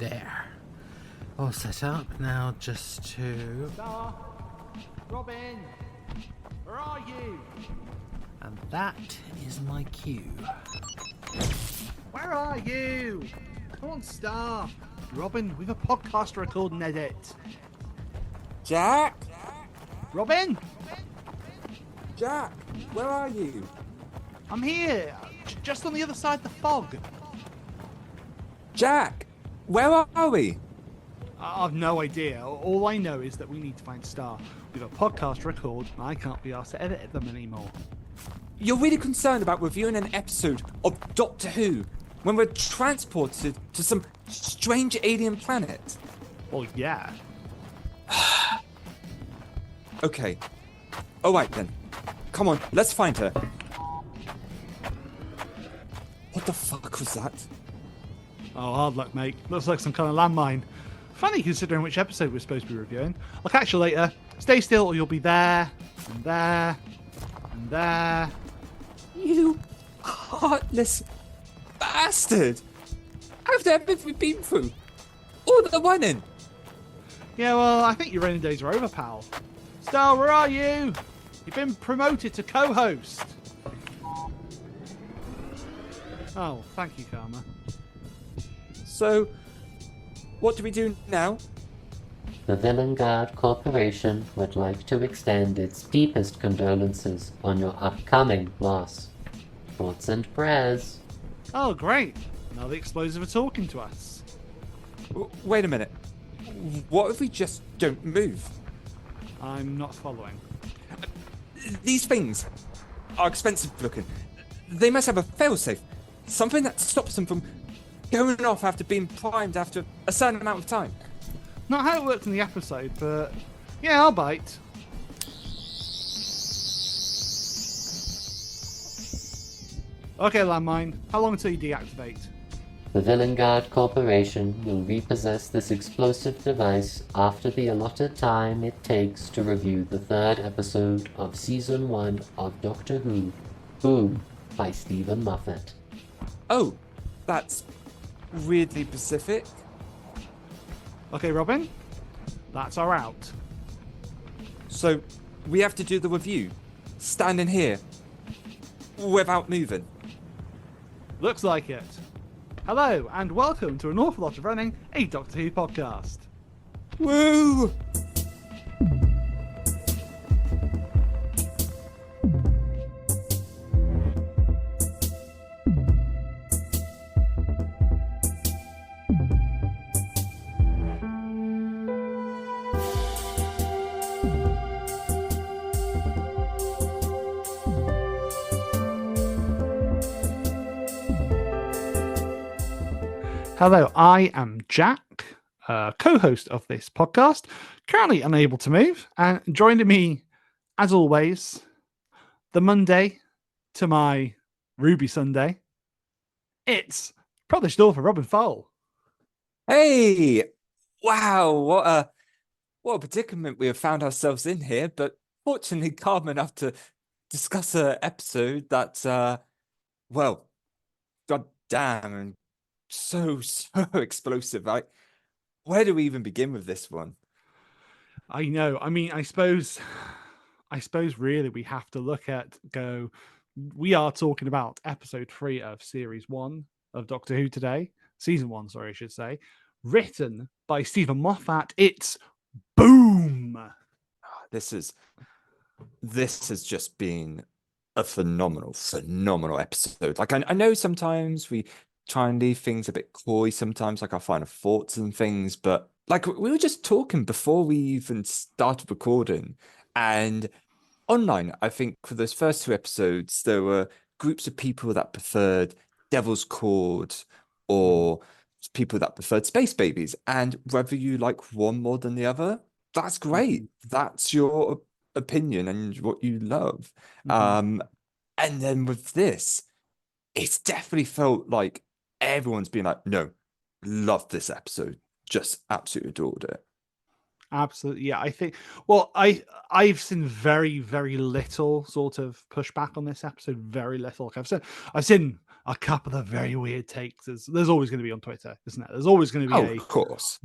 There. All set up. Now just to... Star! Robin! Where are you? And that is my cue. Where are you? Come on, Star! Robin, we've a podcast to record and edit. Jack? Robin? Jack, where are you? I'm here, just on the other side of the fog. Jack, where are we? I've no idea. All I know is that we need to find Star. We've a podcast to record, and I can't be asked to edit them anymore. You're really concerned about reviewing an episode of Doctor Who when we're transported to some strange alien planet? Well, yeah. Okay. Alright then. Come on, let's find her. What the fuck was that? Oh, hard luck, mate. Looks like some kind of landmine. Funny considering which episode we're supposed to be reviewing. I'll catch you later. Stay still or you'll be there, and there, and there. You heartless bastard! How have we been through? All the running! Yeah, well, I think your rainy days are over, pal. Star, where are you? You've been promoted to co-host. Oh, thank you, Karma. So, what do we do now? The Villain Guard Corporation would like to extend its deepest condolences on your upcoming loss. Thoughts and prayers. Oh, great. Now the explosive are talking to us. Wait a minute. What if we just don't move? I'm not following. These things are expensive looking. They must have a failsafe. Something that stops them from going off after being primed after a certain amount of time. Not how it worked in the episode, but yeah, I'll bite. Okay, landmine. How long until you deactivate? The Villain Guard Corporation will repossess this explosive device after the allotted time it takes to review the third episode of Season 1 of Doctor Who, Boom, by Steven Moffat. Oh, that's weirdly specific. Okay, Robin. That's our out. So, we have to do the review, standing here, without moving. Looks like it. Hello, and welcome to an awful lot of running a Doctor Who podcast. Woo! Hello, I am Jack, co-host of this podcast, currently unable to move, and joining me, as always, the Monday to my Ruby Sunday, it's published author Robin Foale. Hey! Wow, what a predicament we have found ourselves in here, but fortunately calm enough to discuss an episode that's, well, god damn, and so explosive. Like, where do we even begin with this one? I know. I mean, I suppose really we have to we are talking about episode 3 of series 1 of Doctor Who today. Season 1, sorry, I should say. Written by Steven Moffat. It's Boom! This has just been a phenomenal episode. Like, I know sometimes we try and leave things a bit coy sometimes, like our final thoughts and things, but like we were just talking before we even started recording, and online, I think for those first 2 episodes, there were groups of people that preferred Devil's Cord or people that preferred Space Babies, and whether you like one more than the other, that's great. That's your opinion and what you love. And then with this, it's definitely felt like everyone's been like, no, love this episode, just absolutely adored it. Absolutely, yeah. I think, well, I've seen very, very little sort of pushback on this episode. Very little. Like I've seen a couple of very weird takes. There's always going to be on Twitter, isn't it? There's always going to be Oh, of course.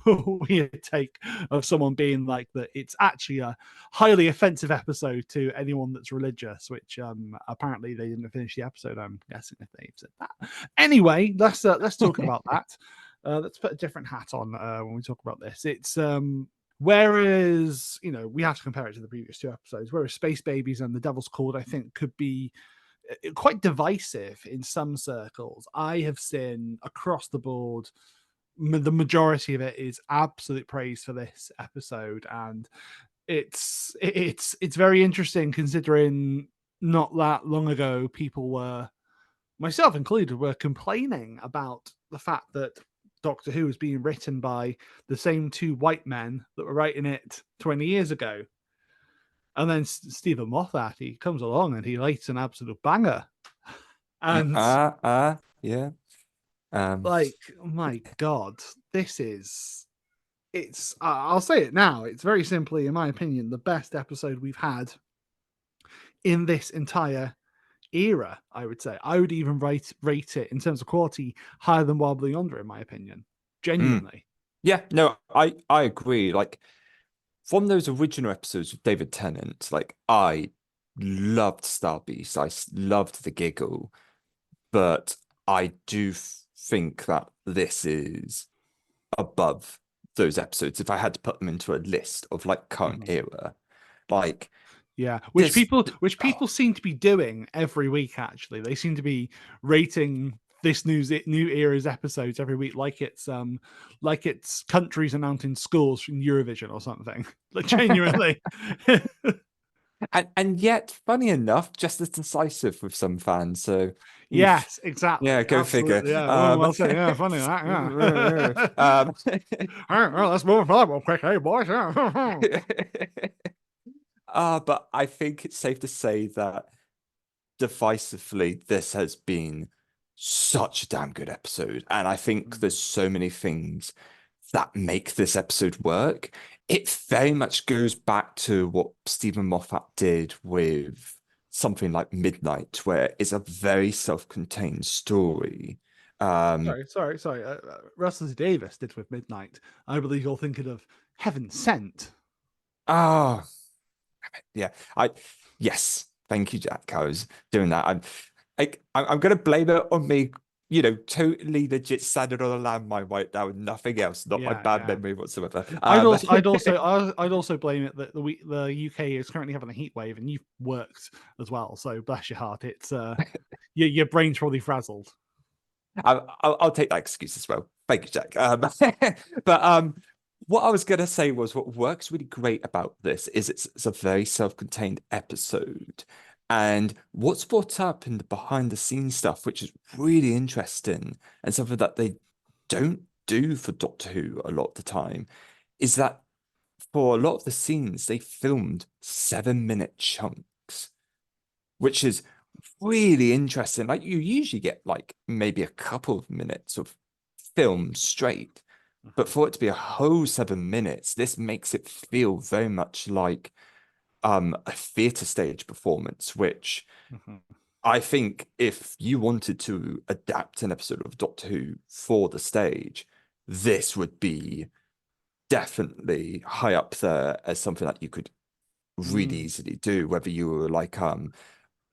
weird take of someone being like that it's actually a highly offensive episode to anyone that's religious, which apparently they didn't finish the episode, I'm guessing, if they've said that. Anyway, let's talk about that. Let's put a different hat on when we talk about this. It's whereas, you know, we have to compare it to the previous 2 episodes, whereas Space Babies and The Devil's Cord, I think, could be quite divisive in some circles. I have seen across the board the majority of it is absolute praise for this episode, and it's very interesting considering not that long ago people were, myself included, were complaining about the fact that Doctor Who was being written by the same 2 white men that were writing it 20 years ago. And then Steven Moffat, he comes along and he lights an absolute banger. And yeah. like, my God, I'll say it now. It's very simply, in my opinion, the best episode we've had in this entire era, I would say. I would even rate it in terms of quality higher than Wild Yonder, in my opinion. Genuinely. Yeah, no, I agree. Like, from those original episodes with David Tennant, like, I loved Star Beast. I loved the giggle, but I do think that this is above those episodes. If I had to put them into a list of like current era, like, yeah, which people seem to be doing every week. Actually, they seem to be rating this new era's episodes every week like it's countries announcing scores from Eurovision or something. Like, genuinely. and yet, funny enough, just as decisive with some fans. So yes, exactly. Yeah, go figure. Yeah, well said. Yeah, funny that. Yeah. Well, let's move forward quickly, boys. But I think it's safe to say that divisively, this has been such a damn good episode, and I think there's so many things that make this episode work. It very much goes back to what Steven Moffat did with something like Midnight, where it's a very self-contained story. Sorry. Russell Davis did with Midnight. I believe you're thinking of Heaven Sent. Oh, yeah. Yes. Thank you, Jack. I was doing that. I'm going to blame it on me, you know, totally legit standing on a landmine right now and nothing else, not my bad memory whatsoever. I'd also blame it that the UK is currently having a heat wave, and you've worked as well. So bless your heart, it's your brain's probably frazzled. I'll take that excuse as well. Thank you, Jack. But what I was going to say was what works really great about this is it's a very self-contained episode. And what's brought up in the behind-the-scenes stuff, which is really interesting and something that they don't do for Doctor Who a lot of the time, is that for a lot of the scenes, they filmed 7-minute chunks, which is really interesting. Like, you usually get like maybe a couple of minutes of film straight, but for it to be a whole 7 minutes, this makes it feel very much like a theatre stage performance, which I think if you wanted to adapt an episode of Doctor Who for the stage, this would be definitely high up there as something that you could really easily do, whether you were like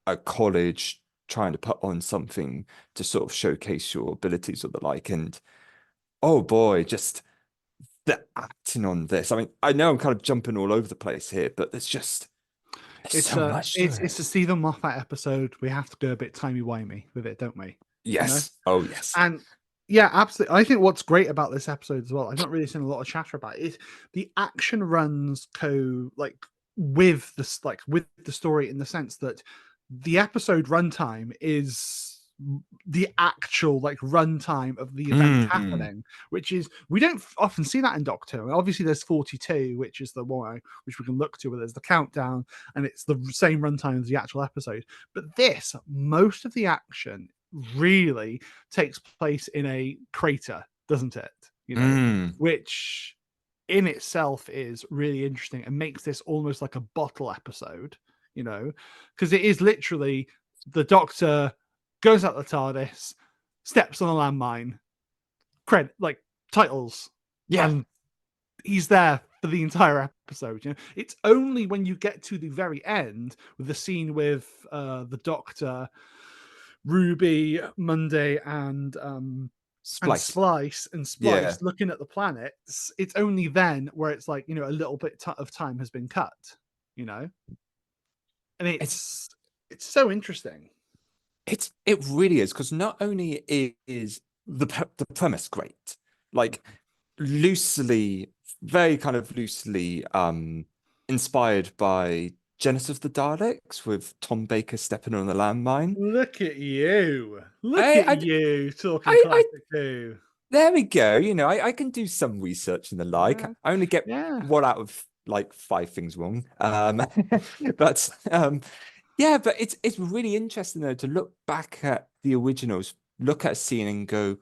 a college trying to put on something to sort of showcase your abilities or the like. And oh boy, just the acting on this. I mean, I know I'm kind of jumping all over the place here, but there's so much to it's a Steven Moffat episode. We have to go a bit timey-wimey with it, don't we? Yes. You know? Oh, yes. And yeah, absolutely. I think what's great about this episode as well, I've not really seen a lot of chatter about it, is the action runs with the story, in the sense that the episode runtime is the actual runtime of the event happening, which is, we don't often see that in Doctor Who. Obviously there's 42, which is the one which we can look to, where there's the countdown and it's the same runtime as the actual episode. But this, most of the action really takes place in a crater, doesn't it? You know, which in itself is really interesting and makes this almost like a bottle episode, you know, because it is literally the Doctor goes out the TARDIS, steps on a landmine, titles, Yeah. and he's there for the entire episode. You know, it's only when you get to the very end with the scene with the Doctor, Ruby, Monday, and Splice. Splice Yeah. looking at the planets. It's only then where it's like, you know, a little bit of time has been cut. You know, and it's so interesting. It really is, because not only is the premise great, like very kind of loosely inspired by Genesis of the Daleks, with Tom Baker stepping on the landmine. Look at you! You talking I- classic Who. There we go. You know, I can do some research and the like. Yeah. I only get Yeah. 1 out of like 5 things wrong. But yeah, but it's really interesting though to look back at the originals, look at a scene and go,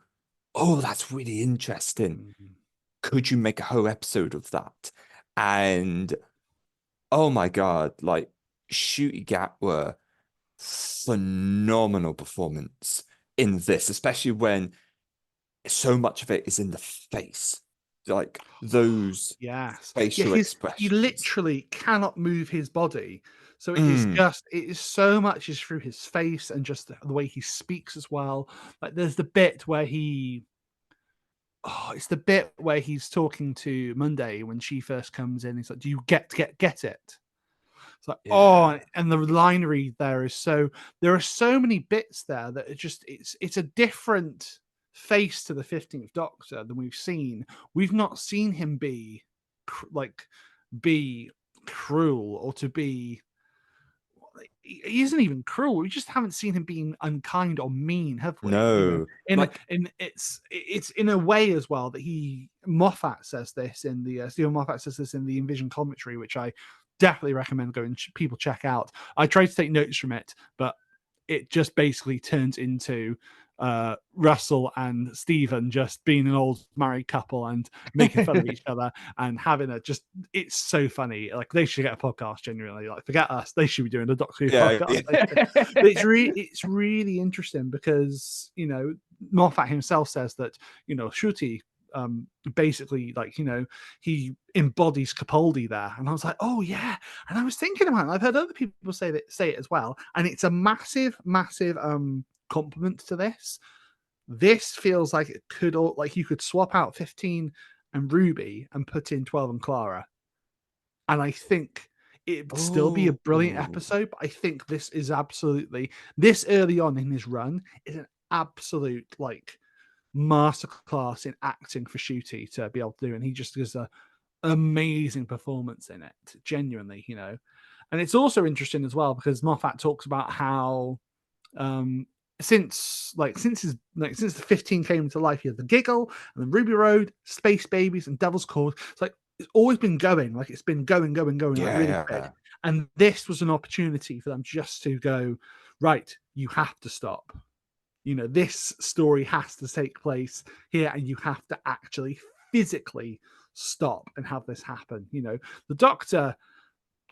oh, that's really interesting. Could you make a whole episode of that? And oh my God, like Shooty Gatwa, phenomenal performance in this, especially when so much of it is in the face, like those facial expressions. He literally cannot move his body, so it is so much is through his face and just the way he speaks as well. Like there's the bit where it's the bit where he's talking to Monday when she first comes in. He's like, "Do you get it?" It's like, oh, and the line read there is there are so many bits there that it's a different face to the 15th Doctor than we've seen. We've not seen him be cruel or to be. He isn't even cruel. We just haven't seen him being unkind or mean, have we? No, you know? It's in a way as well that Steven Moffat says this in the Envision commentary, which I definitely recommend people check out. I tried to take notes from it, but it just basically turns into Russell and Steven just being an old married couple and making fun of each other and having it's so funny. Like they should get a podcast, genuinely. Like forget us, they should be doing a Doctor Who podcast. But it's really interesting because, you know, Moffat himself says that, you know, Shruti basically, like, you know, he embodies Capaldi there, and I was like, oh yeah. And I was thinking about it, I've heard other people say it as well, and it's a massive compliment to this. This feels like it could you could swap out 15 and Ruby and put in 12 and Clara, and I think it'd still be a brilliant episode. But I think this early on in his run is an absolute like masterclass in acting for Shooty to be able to do, and he just does an amazing performance in it, genuinely, you know. And it's also interesting as well because Moffat talks about how since the 15 came into life, he had the Giggle and then Ruby Road, Space Babies, and Devil's Cord. It's like it's always been going, like it's been going, like really quick. And this was an opportunity for them just to go, right, you have to stop. You know, this story has to take place here, and you have to actually physically stop and have this happen. You know, the Doctor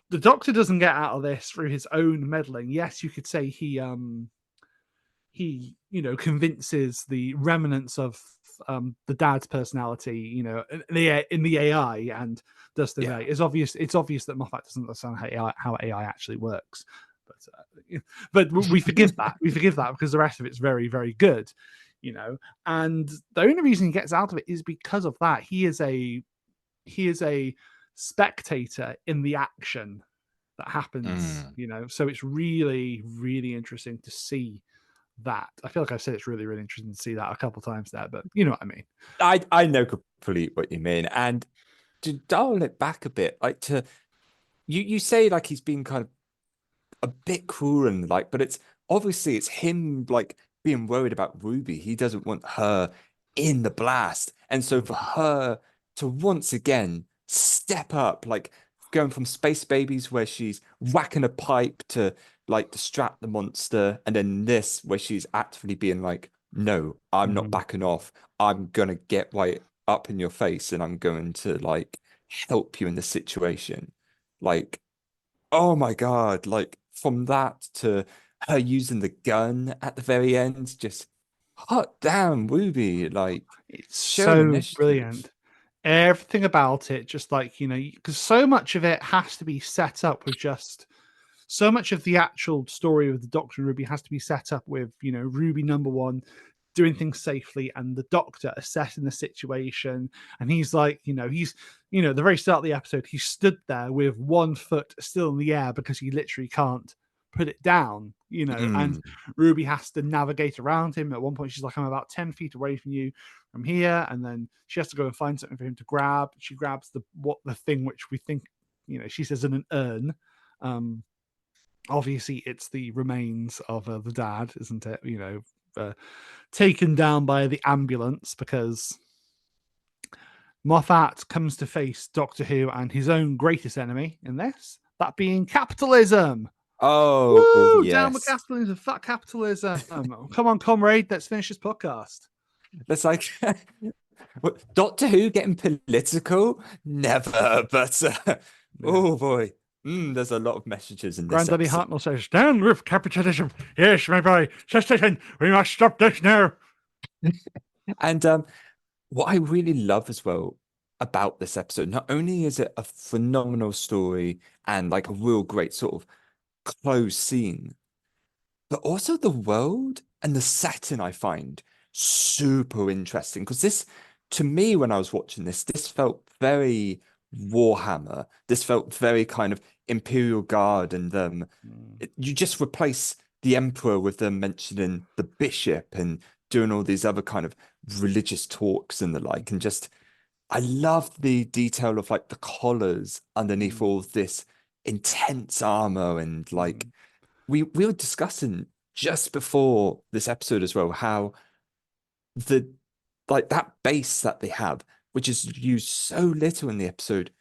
doesn't get out of this through his own meddling. Yes, you could say he you know, convinces the remnants of the dad's personality, you know, in the AI, and does the it's obvious that Moffat doesn't understand how AI actually works. But we forgive that. We forgive that because the rest of it's very, very good, you know. And the only reason he gets out of it is because of that. He is a spectator in the action that happens, you know. So it's really, really interesting to see that. I feel like I've said it's really, really interesting to see that a couple times there, but you know what I mean. I know completely what you mean. And to dial it back a bit, like you say like he's been kind of a bit cruel and like, but it's him like being worried about Ruby. He doesn't want her in the blast, and so for her to once again step up, like going from Space Babies where she's whacking a pipe to like distract the monster, and then this where she's actively being like, no, I'm not backing off, I'm gonna get right up in your face and I'm going to like help you in the situation. Like, oh my God, like from that to her using the gun at the very end, just hot damn Ruby, like It's showing so initiative. brilliant. Everything about it, just like, you know, because so much of it has to be set up with just so much of the actual story of the Doctor and Ruby has to be set up with, you know, Ruby number one doing things safely and the Doctor assessing the situation. And he's like, he's, at the very start of the episode, he stood there with 1 foot still in the air because he literally can't put it down, and Ruby has to navigate around him. At one point, she's like, I'm about 10 feet away from you from here. And then she has to go and find something for him to grab. She grabs the thing which we think, she says in an urn. Obviously, it's the remains of the dad, isn't it? Taken down by the ambulance because Moffat comes to face Doctor Who and his own greatest enemy in this, that being capitalism. Oh, Woo! yes. Down with capitalism, fuck capitalism. Come on, comrade, let's finish this podcast. That's like Doctor Who getting political? Never, but oh boy. There's a lot of messages in this Granddaddy episode. Hartnell says, down with capitalism. Yes, my boy. Cessation. We must stop this now. And what I really love as well about this episode, not only is it a phenomenal story and like a real great sort of close scene, but also the world and the setting I find super interesting. Because this, to me, when I was watching this felt very Warhammer. This felt very kind of Imperial Guard, and you just replace the Emperor with them mentioning the bishop and doing all these other kind of religious talks and the like. And just, I love the detail of like the collars underneath all of this intense armor. And like we were discussing just before this episode as well, how the like that base that they have, which is used so little in the episode,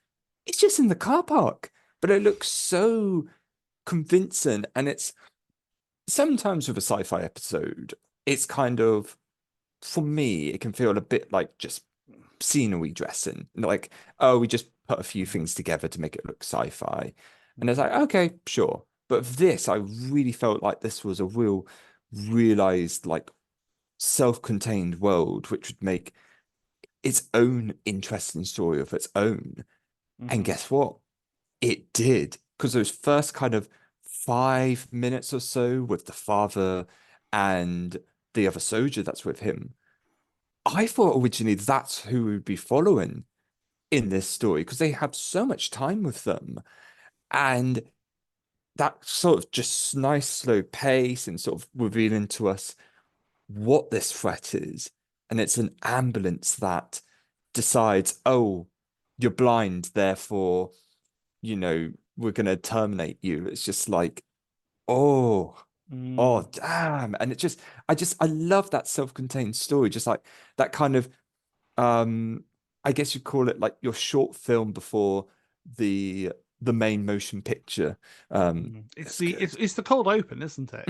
it's just in the car park, but it looks so convincing. And it's sometimes with a sci-fi episode, it's kind of, for me, it can feel a bit like just scenery dressing, like, oh, we just put a few things together to make it look sci-fi. And it's like, okay, sure. But this, I really felt like this was a real realized, like, self-contained world, which would make its own interesting story of its own. And guess what? It did. Because those first kind of 5 minutes or so with the father and the other soldier that's with him, I thought originally that's who we would be following in this story, because they have so much time with them. And that sort of just nice slow pace and sort of revealing to us what this threat is. And it's an ambulance that decides, oh, you're blind, therefore, we're going to terminate you. It's just like, oh, damn. And I love that self-contained story. Just like that kind of, I guess you'd call it like your short film before the main motion picture. It's the cold open, isn't it?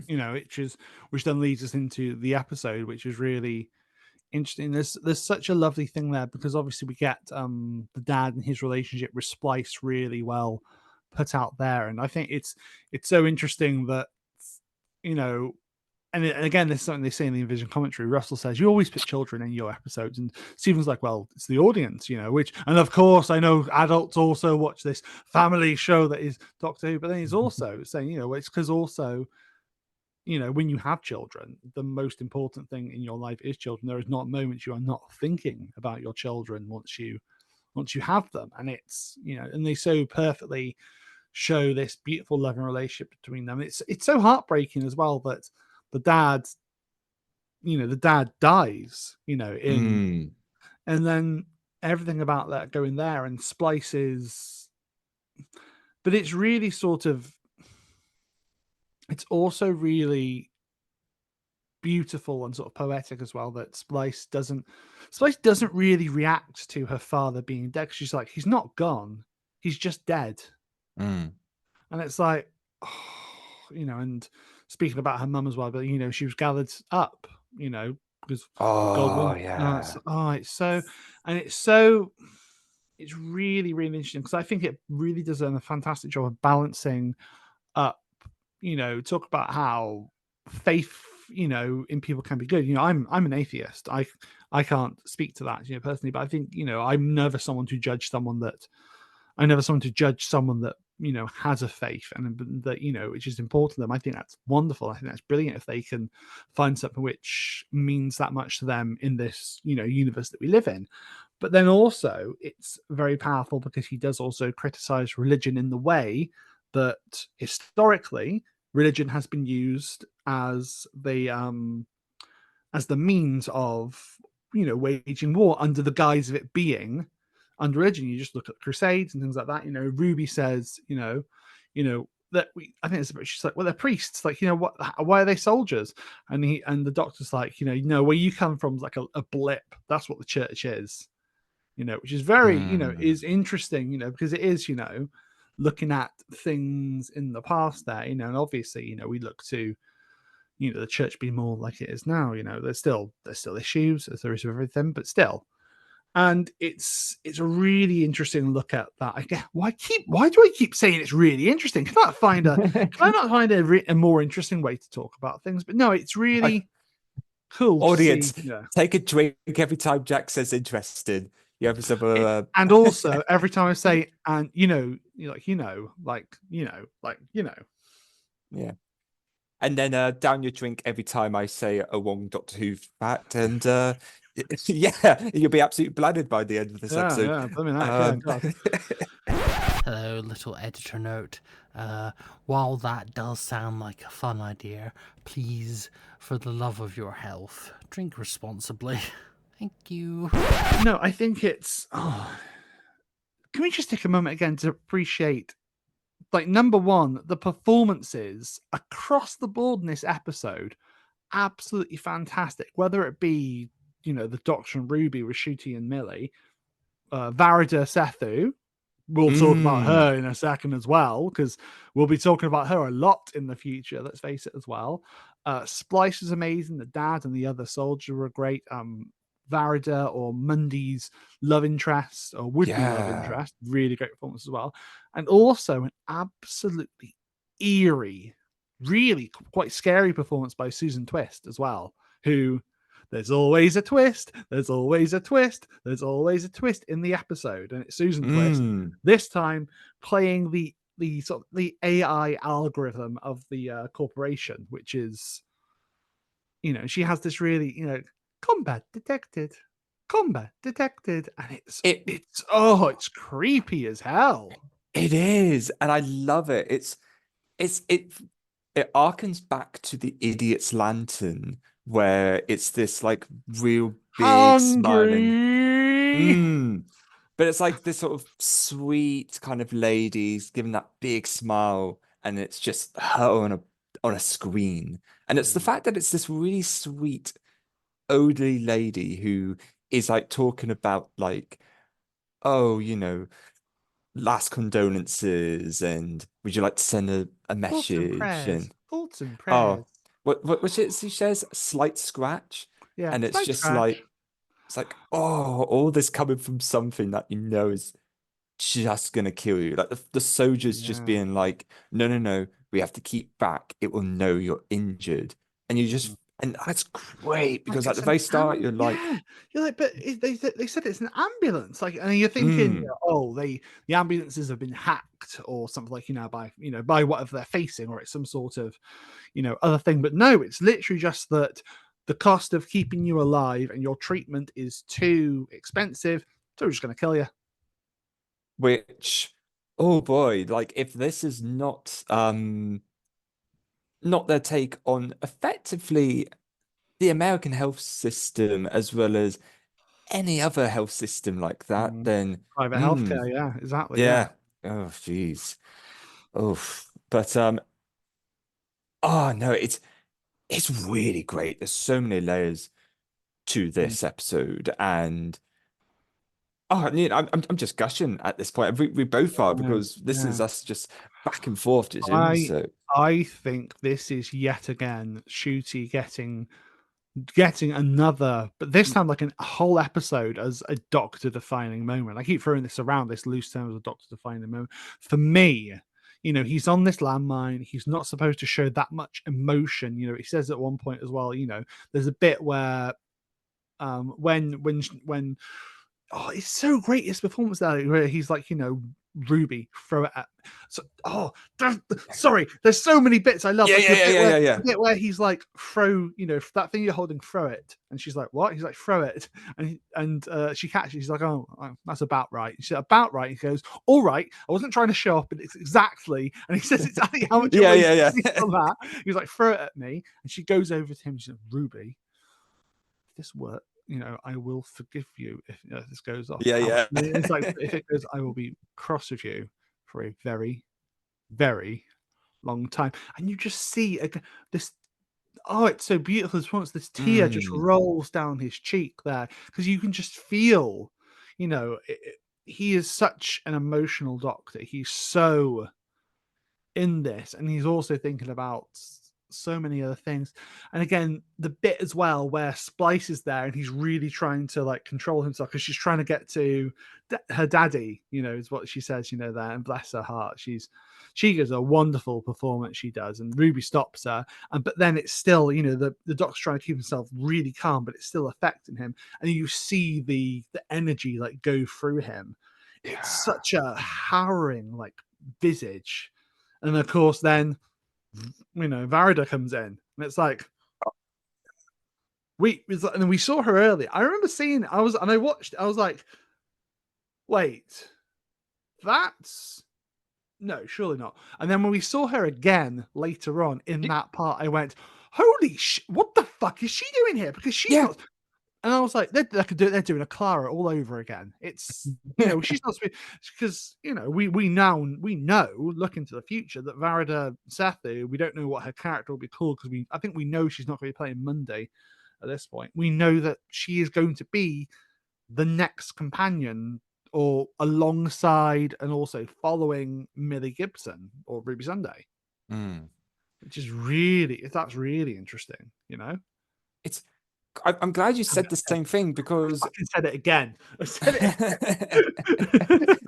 It's, which then leads us into the episode, which is really interesting. There's such a lovely thing there, because obviously we get the dad and his relationship with Splice really well put out there, and I think it's so interesting that and again, this is something they say in the Invision commentary. Russell says, you always put children in your episodes. And Stephen's like, well, it's the audience, and of course, I know adults also watch this family show that is Doctor Who. But then he's also saying, it's because also, when you have children, the most important thing in your life is children. There is not moments you are not thinking about your children once you have them. And it's, and they so perfectly show this beautiful loving relationship between them. It's so heartbreaking as well that the dad dies, and then everything about that going there and Splices. But it's really sort of, it's also really beautiful and sort of poetic as well that Splice doesn't really react to her father being dead. She's like, he's not gone, he's just dead. And it's like, and speaking about her mum as well, but she was gathered up, because it's really, really interesting, because I think it really does a fantastic job of balancing up, talk about how faith, in people can be good. I'm an atheist. I can't speak to that, personally, but I think, I'm never someone to judge someone that has a faith and that, which is important to them. I think that's wonderful. I think that's brilliant if they can find something which means that much to them in this, universe that we live in. But then also it's very powerful because he does also criticize religion in the way that historically religion has been used as the means of, waging war under the guise of it being under religion. You just look at crusades and things like that. Ruby says, that I think she's like, well, they're priests. Like, what? Why are they soldiers? And the doctor's like, where you come from is like a blip. That's what the church is. Which is very, is interesting. Because it is, looking at things in the past there. And obviously, we look to, the church be more like it is now. There's still issues as there is with everything, but still. And it's a really interesting look at that. Why do I keep saying it's really interesting? Can I not find a more interesting way to talk about things? But no, it's really cool. Audience, to see, take a drink every time Jack says interested. You have some and also every time I say and yeah. And then down your drink every time I say a wrong Doctor Who fact, and yeah, you'll be absolutely bladdered by the end of this episode. Hello, little editor note. While that does sound like a fun idea, please, for the love of your health, drink responsibly. Thank you. No, I think it's... Can we just take a moment again to appreciate, like, number one, the performances across the board in this episode, absolutely fantastic. Whether it be, the Doctor and Ruby with Ncuti and Millie, Varida Sethu, we'll talk about her in a second as well, because we'll be talking about her a lot in the future, let's face it, as well. Splice was amazing. The dad and the other soldier were great. Varida, or Mundy's love interest, or would-be love interest, really great performance as well. And also an absolutely eerie, really quite scary performance by Susan Twist as well, who... There's always a twist. There's always a twist. There's always a twist in the episode, and it's Susan Twist this time playing the sort of the AI algorithm of the corporation, which is, she has this really, combat detected, and it's creepy as hell. It is, and I love it. It harkens back to the Idiot's Lantern, where it's this like real big smiling, but it's like this sort of sweet kind of lady giving that big smile, and it's just her on a screen, and it's the fact that it's this really sweet elderly lady who is like talking about like, oh, last condolences, and would you like to send a message? Thoughts and prayers. What was it? She says slight scratch, and it's just scratch. Like it's like, oh, all this coming from something that is just gonna kill you. Like the soldiers just being like, no, we have to keep back. It will know you're injured, and you just. And that's great because at the very start, you're like, but they said it's an ambulance, like, and you're thinking, the ambulances have been hacked or something, like, by whatever they're facing, or it's some sort of, other thing. But no, it's literally just that the cost of keeping you alive and your treatment is too expensive, so we're just going to kill you. Which, oh boy, like if this is not their take on effectively the American health system, as well as any other health system like that, then private healthcare, yeah, exactly. Yeah. Oh, jeez. Oh, but no, it's really great. There's so many layers to this episode, and I'm just gushing at this point. We both are, because this is us just back and forth. I think this is yet again Ncuti getting another, but this time like a whole episode as a Doctor defining moment. I keep throwing this around, this loose term as a Doctor defining moment. For me, he's on this landmine. He's not supposed to show that much emotion. He says at one point as well, there's a bit where when oh, it's so great, his performance there, where he's like, Ruby, throw it at. So, sorry, there's so many bits I love. Yeah, Like, yeah. The bit where he's like, throw, that thing you're holding, throw it, and she's like, what? He's like, throw it, and she catches. She's like, oh, that's about right. She's like, about right. He goes, all right. I wasn't trying to show off, but it's exactly. And he says exactly how much. Yeah. On that, he's like, throw it at me, and she goes over to him. She's like, Ruby, if this works, I will forgive you if this goes off. Yeah. It's like, if it goes, I will be cross with you for a very, very long time. And you just see this. Oh, it's so beautiful. Once this tear just rolls down his cheek there, because you can just feel, he is such an emotional doctor. He's so in this, and he's also thinking about so many other things. And again, the bit as well where Splice is there and he's really trying to like control himself because she's trying to get to her daddy, is what she says, there. And bless her heart, she gives a wonderful performance, she does, and Ruby stops her. But then it's still, the doctor's trying to keep himself really calm, but it's still affecting him, and you see the energy like go through him. It's such a harrowing like visage. And of course then Varida comes in, and it's like, and we saw her earlier. I remember seeing, I was like, wait, no, surely not. And then when we saw her again later on in that part, I went, holy what the fuck is she doing here? Because she's not. And I was like, they're doing a Clara all over again. It's, she's not because, we know, look into the future, that Varida Sethu, we don't know what her character will be called, because I think we know she's not going to be playing Monday at this point. We know that she is going to be the next companion, or alongside and also following Millie Gibson or Ruby Sunday, which is that's really interesting, I'm glad you said the same thing, because I said it again. I said it.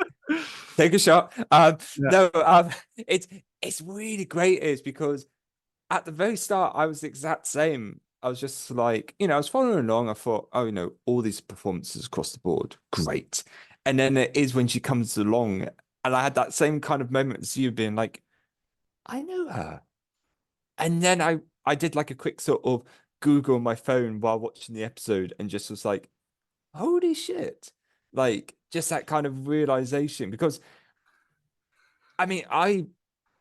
Take a shot. No, it's really great is because at the very start I was the exact same. I was just like, I was following along. I thought, oh, all these performances across the board, great. And then it is when she comes along, and I had that same kind of moment as you, being like, I know her. And then I did like a quick sort of Google on my phone while watching the episode, and just was like, holy shit. Like, just that kind of realization, because I mean, I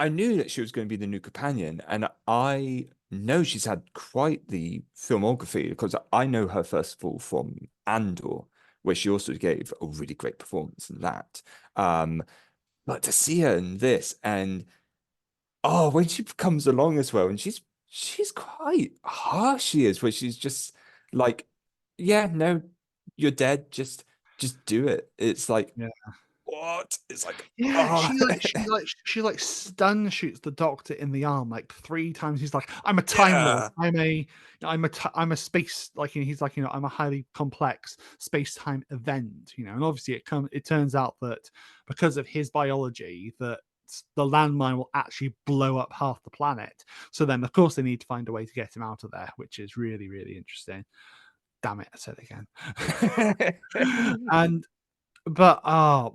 knew that she was going to be the new companion, and I know she's had quite the filmography, because I know her first of all from Andor, where she also gave a really great performance in that. But to see her in this, and when she comes along as well, and she's quite harsh, she is, where she's just like, yeah, no, you're dead, just do it. It's like, what? It's like, she stun shoots the doctor in the arm like 3 times. He's like, I'm a time lord, I'm a space, like, he's like, I'm a highly complex space-time event, and obviously it turns out that because of his biology, that the landmine will actually blow up half the planet. So then, of course, they need to find a way to get him out of there, which is really, really interesting. Damn it, I said it again. But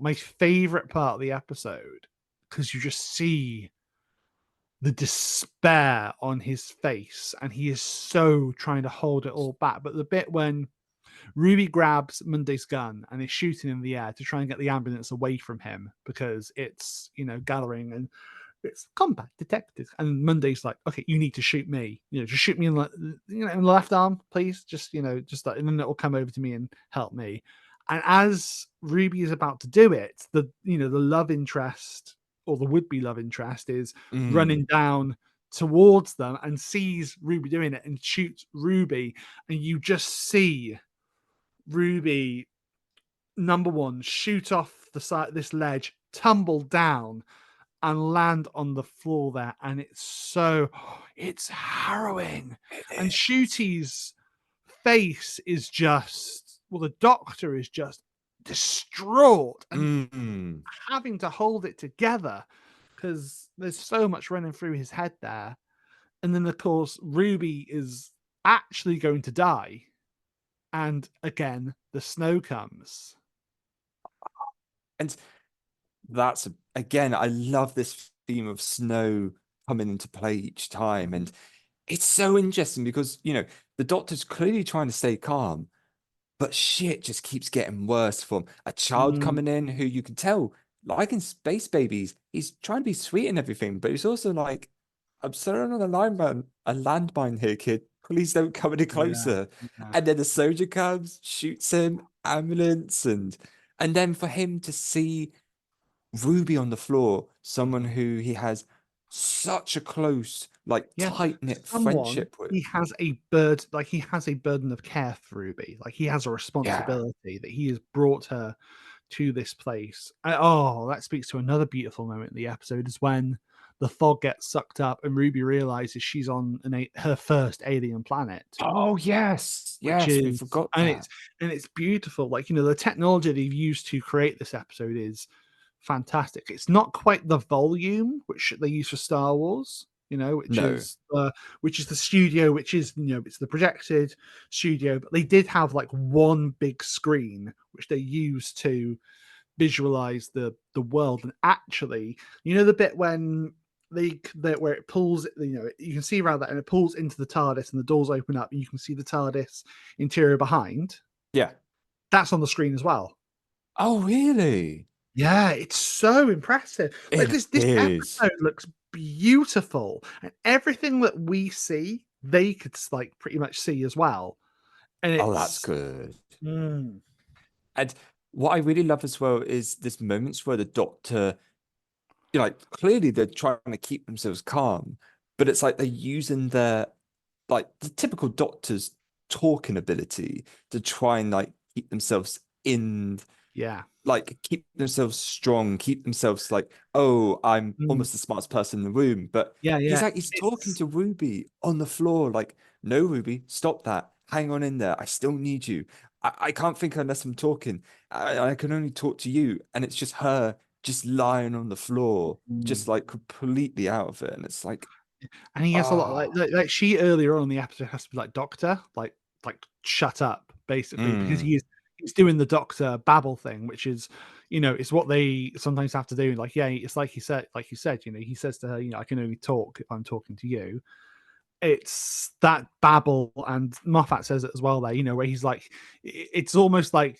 my favorite part of the episode, because you just see the despair on his face, and he is so trying to hold it all back. But the bit when Ruby grabs Monday's gun and is shooting in the air to try and get the ambulance away from him, because it's, gathering, and it's combat detected. And Monday's like, okay, you need to shoot me. Just shoot me in the left arm, please. Just that, and then it will come over to me and help me. And as Ruby is about to do it, the love interest, or the would-be love interest, is running down towards them and sees Ruby doing it and shoots Ruby. And you just see Ruby, number one, shoot off the side of this ledge, tumble down, and land on the floor there. And it's harrowing. And Shooty's face is just, the doctor is just distraught and having to hold it together, because there's so much running through his head there. And then, of course, Ruby is actually going to die. And again, the snow comes. And that's again, I love this theme of snow coming into play each time. And it's so interesting because, the Doctor's clearly trying to stay calm, but shit just keeps getting worse from a child coming in who you can tell, like in Space Babies, he's trying to be sweet and everything, but he's also like, I'm standing on a landmine here, kid. Please don't come any closer. Yeah. And then the soldier comes, shoots him, ambulance, and then for him to see Ruby on the floor, someone who he has such a close, tight-knit friendship with. He has a burden of care for Ruby. Like, he has a responsibility that he has brought her to this place. That speaks to another beautiful moment in the episode, is when the fog gets sucked up and Ruby realizes she's on her first alien planet. Oh yes, we forgot that. It's beautiful. Like, the technology they've used to create this episode is fantastic. It's not quite the volume which they use for Star Wars, which is the studio, which is, it's the projected studio, but they did have like one big screen which they used to visualize the world. And actually, the bit when where it pulls, you can see around that, and it pulls into the TARDIS and the doors open up and you can see the TARDIS interior behind. Yeah, that's on the screen as well. Oh really? Yeah, it's so impressive. Like, this episode looks beautiful, and everything that we see, they could like pretty much see as well. And that's good. And what I really love as well is this moments where the Doctor, clearly they're trying to keep themselves calm, but it's like they're using their the typical Doctor's talking ability to try and keep themselves in. Yeah. Keep themselves strong, keep themselves I'm almost the smartest person in the room. But he's talking to Ruby on the floor, no, Ruby, stop that. Hang on in there. I still need you. I can't think unless I'm talking. I can only talk to you. And it's just her just lying on the floor, just completely out of it. And it's and he has a lot like she earlier on in the episode has to be like, Doctor, like shut up, basically, because he's doing the Doctor babble thing, which is, it's what they sometimes have to do. It's like you said, he says to her, I can only talk if I'm talking to you. It's that babble, and Moffat says it as well there, where he's like, it's almost like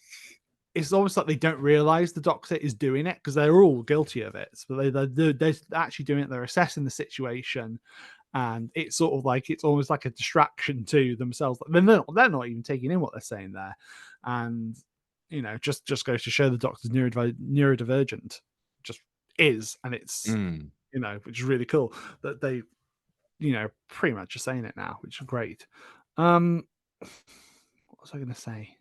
they don't realize the Doctor is doing it, because they're all guilty of it. So they're actually doing it. They're assessing the situation, and it's sort of like, it's almost like a distraction to themselves. They're not even taking in what they're saying there. And, just goes to show the Doctor's neurodivergent just is. And it's, which is really cool that they, pretty much are saying it now, which is great. What was I going to say?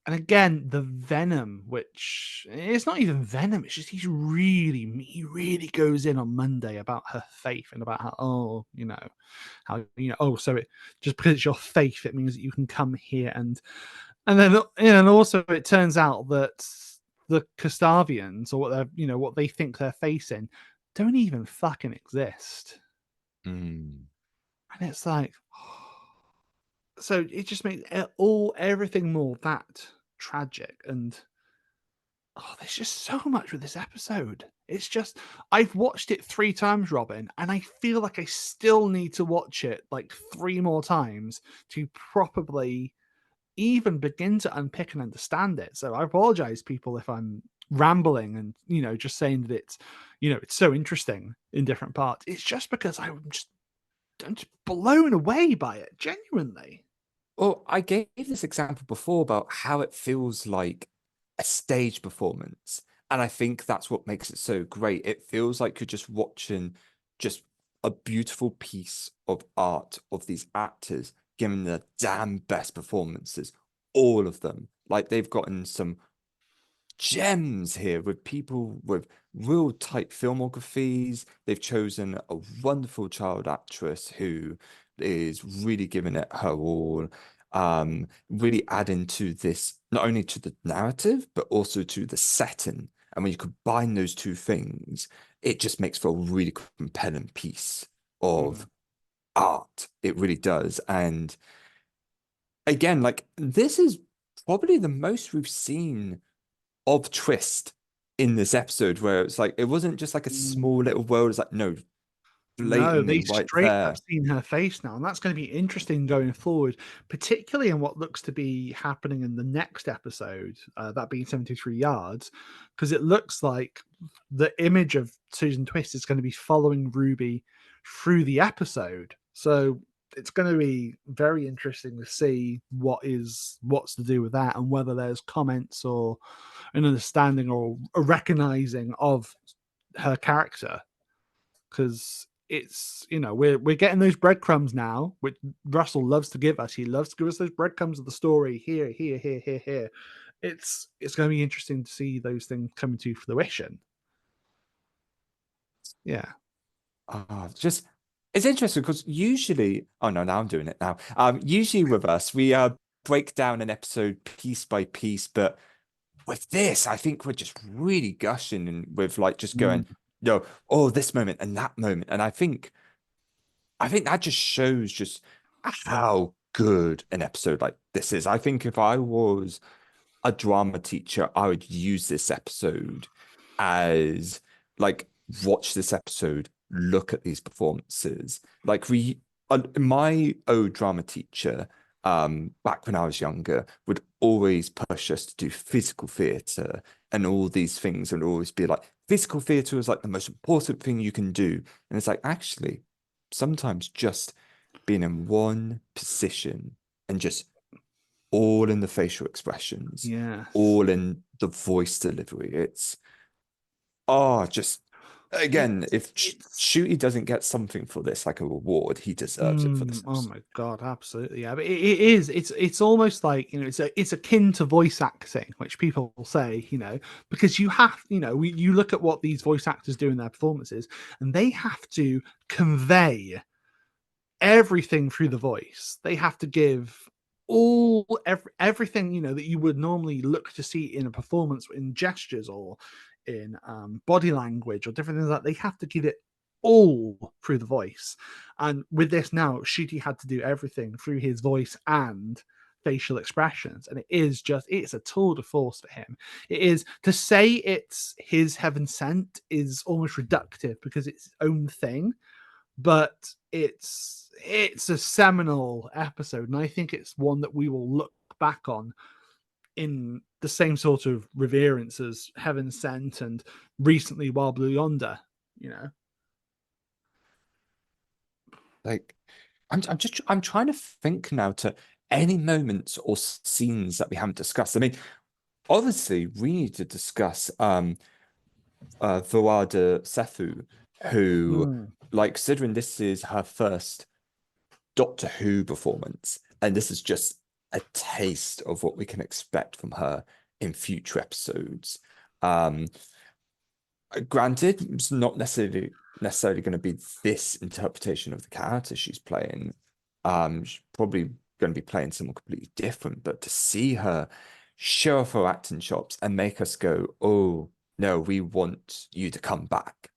And again, the venom, which it's not even venom. It's just he really goes in on Monday about her faith and about how, so it just because it's your faith, it means that you can come here and then, and also it turns out that the Gustavians, or what they think they're facing, don't even fucking exist. And it's like, so it just makes everything more that tragic. And there's just so much with this episode. It's just, I've watched it 3 times, Robin, and I feel like I still need to watch it 3 more times to properly even begin to unpick and understand it. So I apologize, people, if I'm rambling and just saying that it's it's so interesting in different parts. It's just because I'm just blown away by it, genuinely. Well, I gave this example before about how it feels like a stage performance, and I think that's what makes it so great. It feels like you're just watching just a beautiful piece of art of these actors giving the damn best performances, all of them. They've gotten some gems here with people with real tight filmographies. They've chosen a wonderful child actress who is really giving it her all, really adding to this, not only to the narrative but also to the setting And when you combine those two things, it just makes for a really compelling piece of art. It really does. And again, like this is probably the most we've seen of Twist in this episode, where it's like it wasn't just like a small little world. It's like no, No, blatantly they right straight there. up seen her face now, and that's going to be interesting going forward, particularly in what looks to be happening in the next episode, that being 73 yards, because it looks like the image of Susan Twist is going to be following Ruby through the episode. So it's going to be very interesting to see what's to do with that, and whether there's comments or an understanding or a recognizing of her character, because it's, we're getting those breadcrumbs now, which Russell loves to give us. He loves to give us those breadcrumbs of the story here, here, here, here, here. It's going to be interesting to see those things coming to fruition. Yeah. Just it's interesting because usually, oh no, now I'm doing it now. Usually with us, we break down an episode piece by piece, but with this, I think we're just really gushing and with like just going, oh, this moment and that moment, and I think that just shows just how good an episode like this is. I think if I was a drama teacher, I would use this episode as like, watch this episode, look at these performances. Like my old drama teacher, back when I was younger, would always push us to do physical theatre and all these things, and always be like, physical theatre is like the most important thing you can do. And it's like, actually, sometimes just being in one position and just all in the facial expressions, Yes. all in the voice delivery. It's just again, if Shooty doesn't get something for this, like a reward, he deserves it for this Oh episode. my god, absolutely. Yeah, but it is. It's almost like, it's akin to voice acting, which people will say, because you have, you look at what these voice actors do in their performances, and they have to convey everything through the voice. They have to give everything, that you would normally look to see in a performance, in gestures or in body language or different things like that. They have to give it all through the voice. And with this now, Shooty had to do everything through his voice and facial expressions, and it's a tour de force for him. It is, to say it's his heaven sent is almost reductive because it's its own thing, but it's a seminal episode, and I think it's one that we will look back on in the same sort of reverence as Heaven Sent and recently Wild Blue Yonder. Like, I'm trying to think now to any moments or scenes that we haven't discussed. I mean, obviously we need to discuss Voada Sethu, who, like, considering this is her first Doctor Who performance, and this is just a taste of what we can expect from her in future episodes. Granted, it's not necessarily going to be this interpretation of the character she's playing. She's probably going to be playing someone completely different, but to see her show off her acting chops and make us go, oh no, we want you to come back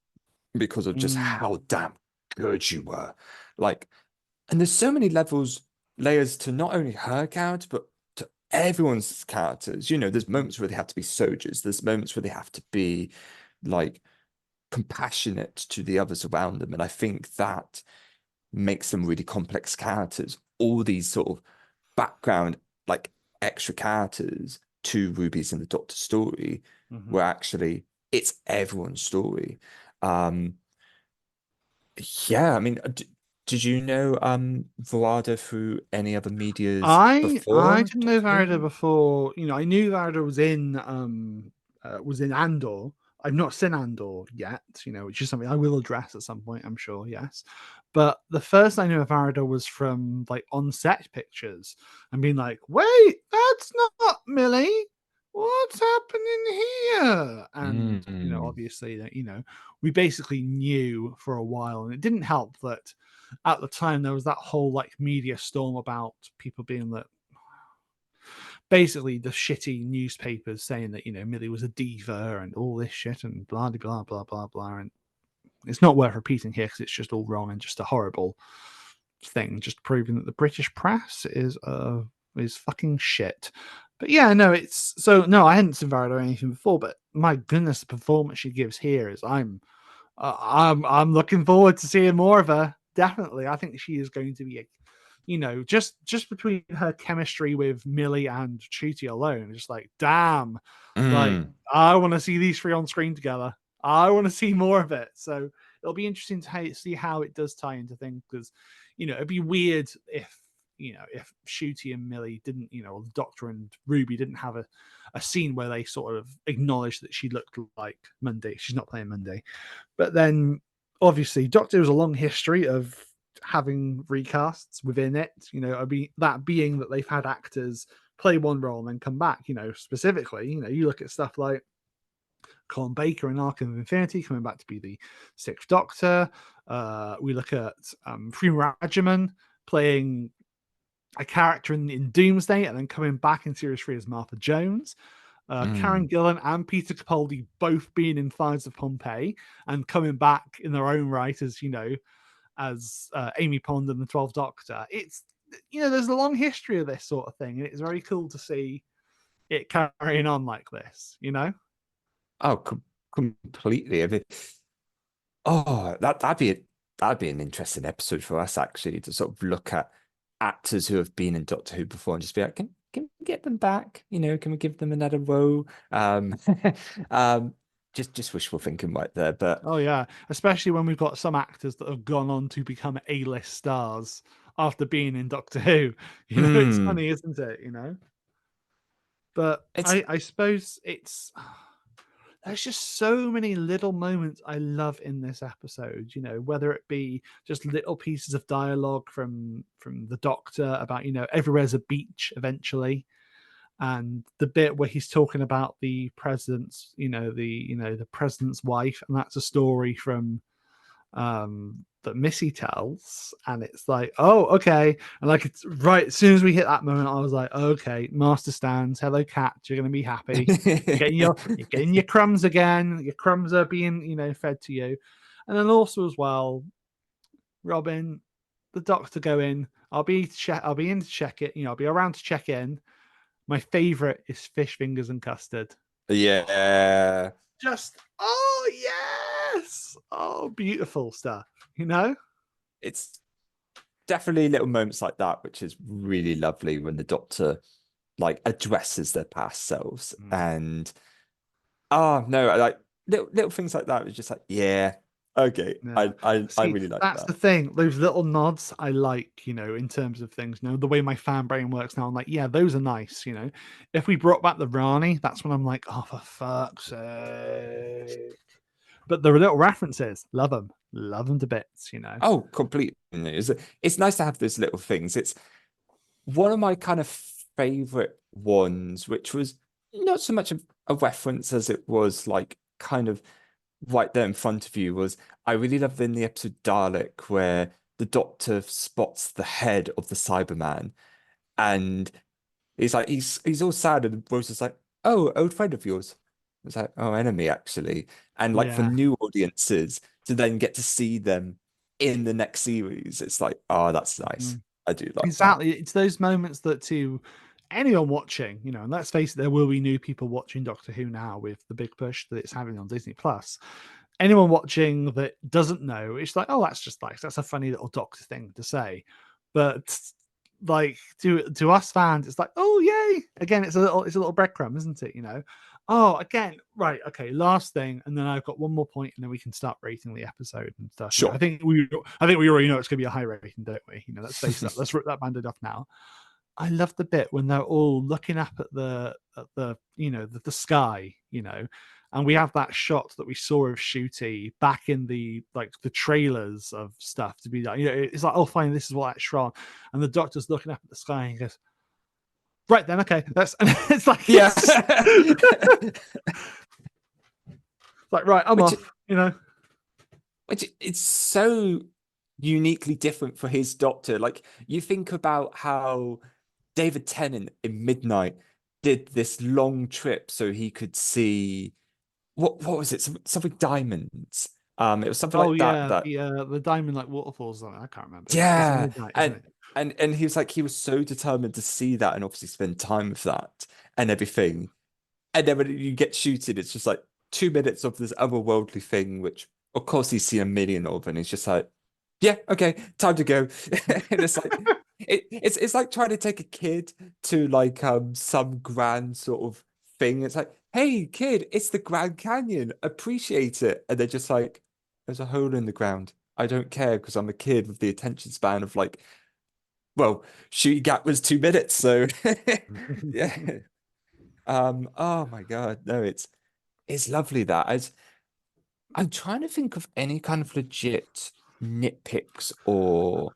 because of just how damn good you were. Like, and there's so many layers to not only her character, but to everyone's characters. There's moments where they have to be soldiers. There's moments where they have to be like compassionate to the others around them. And I think that makes them really complex characters. All these sort of background, like extra characters to Ruby's and the Doctor story, where actually it's everyone's story. Yeah, I mean, did you know Verada through any other medias before? I didn't know Varda before. I knew Varda was in Andor. I've not seen Andor yet, which is something I will address at some point, I'm sure, yes. But the first I knew of Varda was from like on-set pictures and being like, wait, that's not Millie. What's happening here? And obviously that, we basically knew for a while, and it didn't help that at the time there was that whole like media storm about people being that basically the shitty newspapers saying that, Millie was a diva and all this shit and blah, blah, blah, blah, blah. And it's not worth repeating here because it's just all wrong and just a horrible thing, just proving that the British press is fucking shit. But yeah, no, I hadn't seen Varda or anything before, but my goodness, the performance she gives here is I'm looking forward to seeing more of her. Definitely, I think she is going to be just between her chemistry with Millie and Chuti alone, just like, damn, like I want to see these three on screen together. I want to see more of it. So it'll be interesting to see how it does tie into things, because it'd be weird if Shooty and Millie didn't, or the Doctor and Ruby didn't have a scene where they sort of acknowledged that she looked like Monday. She's not playing Monday. But then obviously Doctor has a long history of having recasts within it, that being that they've had actors play one role and then come back, specifically, you look at stuff like Colin Baker in Arc of Infinity coming back to be the Sixth Doctor. We look at Freema Rajaman playing a character in Doomsday and then coming back in Series 3 as Martha Jones. Karen Gillan and Peter Capaldi both being in Fires of Pompeii and coming back in their own right as, as Amy Pond and the 12th Doctor. It's, there's a long history of this sort of thing, and it's very cool to see it carrying on like this, Oh, completely. I mean, that'd be an interesting episode for us, actually, to sort of look at actors who have been in Doctor Who before and just be like, can we get them back? Can we give them another role? Just wishful thinking right there. But oh yeah, especially when we've got some actors that have gone on to become A-list stars after being in Doctor Who. It's funny, isn't it? But I suppose there's just so many little moments I love in this episode, whether it be just little pieces of dialogue from the Doctor about, everywhere's a beach eventually. And the bit where he's talking about the president's, the president's wife, and that's a story from that Missy tells, and it's like, oh, okay, and like it's right as soon as we hit that moment, I was like, okay, Master stands, hello cat, you're gonna be happy, you're getting your crumbs again, your crumbs are being fed to you. And then also as well, Robin, the Doctor going, I'll be in to check it, I'll be around to check in. My favorite is fish fingers and custard. Yeah. Just, oh, yes. Oh, beautiful stuff, It's definitely little moments like that, which is really lovely when the Doctor like addresses their past selves. And no, like little things like that was just like, yeah, okay. Yeah. I really like that's that. the thing. Those little nods I like, in terms of things. The way my fan brain works now, I'm like, yeah, those are nice. If we brought back the Rani, that's when I'm like, oh, for fuck's sake. But the little references, love them to bits. Oh, completely. It's nice to have those little things. It's one of my kind of favorite ones, which was not so much a reference as it was like kind of right there in front of you, was I really loved in the episode Dalek where the Doctor spots the head of the Cyberman, and he's like, he's all sad, and Rose is like, oh, old friend of yours. It's like, oh, enemy actually. And like for new audiences to then get to see them in the next series, it's like, oh, that's nice. I do like exactly that. It's those moments that to anyone watching, and let's face it, there will be new people watching Doctor Who now with the big push that it's having on Disney Plus. Anyone watching that doesn't know, it's like, oh, that's a funny little Doctor thing to say. But like to us fans, it's like, oh yay! Again, it's a little breadcrumb, isn't it? Oh, again, right, okay, last thing, and then I've got one more point, and then we can start rating the episode and stuff. Sure. I think we already know it's going to be a high rating, don't we? Let's face that. Let's rip that bandit off now. I love the bit when they're all looking up at the sky, and we have that shot that we saw of Shooty back in the trailers of stuff to be like, it's like, oh, fine, this is what that's from, and the Doctor's looking up at the sky and he goes, right then, okay, that's, and it's like, yeah, like, right, I'm off, Which it's so uniquely different for his Doctor. Like you think about how David Tennant in Midnight did this long trip so he could see what was it? Something diamonds. It was something Oh like that. yeah, That the diamond like waterfalls. I can't remember. It's in yeah, midnight, isn't and it? and he was like he was so determined to see that and obviously spend time with that and everything. And then when you get shooted, it's just like 2 minutes of this otherworldly thing, which of course he's seen a million of, and he's just like, yeah, okay, time to go. And it's like it's like trying to take a kid to like some grand sort of thing. It's like, hey kid, it's the Grand Canyon, appreciate it. And they're just like, there's a hole in the ground. I don't care because I'm a kid with the attention span of like, well, shooting gap was 2 minutes, so yeah. Oh my God, no, it's lovely that I'm trying to think of any kind of legit nitpicks or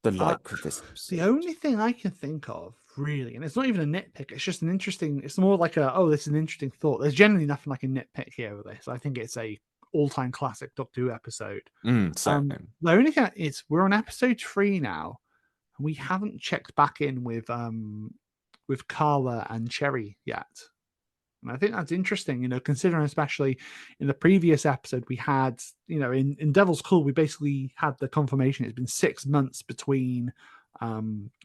the Uh, like with this the episode. only thing I can think of, really, and it's not even a nitpick, it's just an interesting, it's more like this is an interesting thought. There's generally nothing like a nitpick here with this. I think it's a all-time classic Doctor Who episode. Same. The only thing is we're on episode 3 now, and we haven't checked back in with Carla and Cherry yet. And I think that's interesting, considering especially in the previous episode we had, in Devil's Call, we basically had the confirmation it's been 6 months between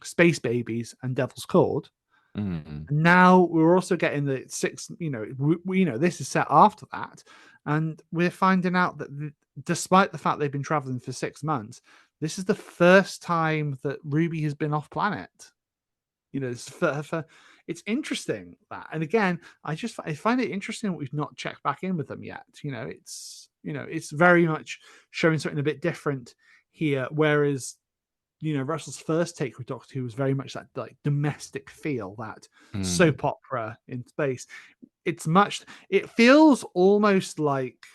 Space Babies and Devil's Cord. Mm. And now we're also getting the six, this is set after that. And we're finding out that despite the fact they've been traveling for 6 months, this is the first time that Ruby has been off planet. It's interesting that, and again, I find it interesting that we've not checked back in with them yet. It's very much showing something a bit different here, whereas Russell's first take with Doctor Who was very much that like domestic feel, that soap opera in space. It feels almost like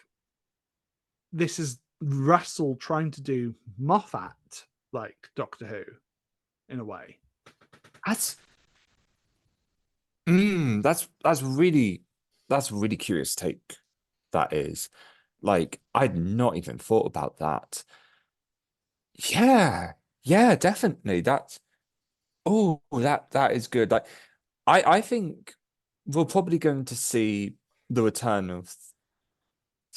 this is Russell trying to do Moffat like Doctor Who in a way. That's really curious take. That is like I'd not even thought about that. Yeah, definitely. That is good. Like I think we're probably going to see the return of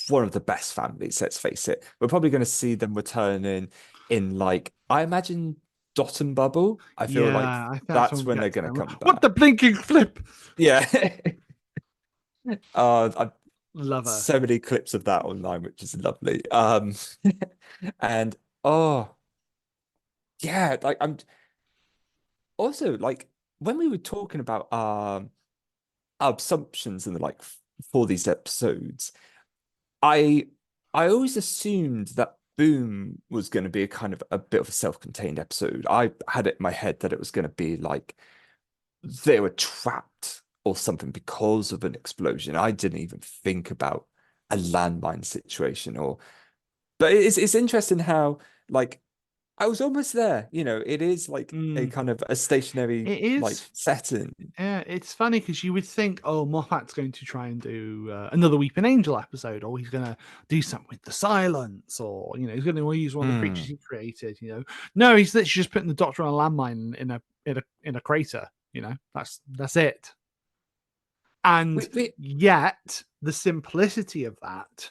one of the best families, let's face it. We're probably going to see them returning in like I imagine Dot and Bubble. I feel like I think that's when we they're get to going to them. come What back. the blinking flip? Yeah. I've Love her. so many clips of that online, which is lovely. And oh yeah, like I'm also like when we were talking about our assumptions and the like for these episodes, I always assumed that Boom was going to be a kind of a bit of a self-contained episode. I had it in my head that it was going to be like they were trapped or something because of an explosion. I didn't even think about a landmine situation but it's interesting how like I was almost there. It is like a kind of a stationary It like is. setting. Yeah, it's funny because you would think, oh, Moffat's going to try and do another Weeping Angel episode, or he's going to do something with the silence, or he's going to use one of the creatures he created. No, he's literally just putting the Doctor on a landmine in a crater. That's it. And yet, the simplicity of that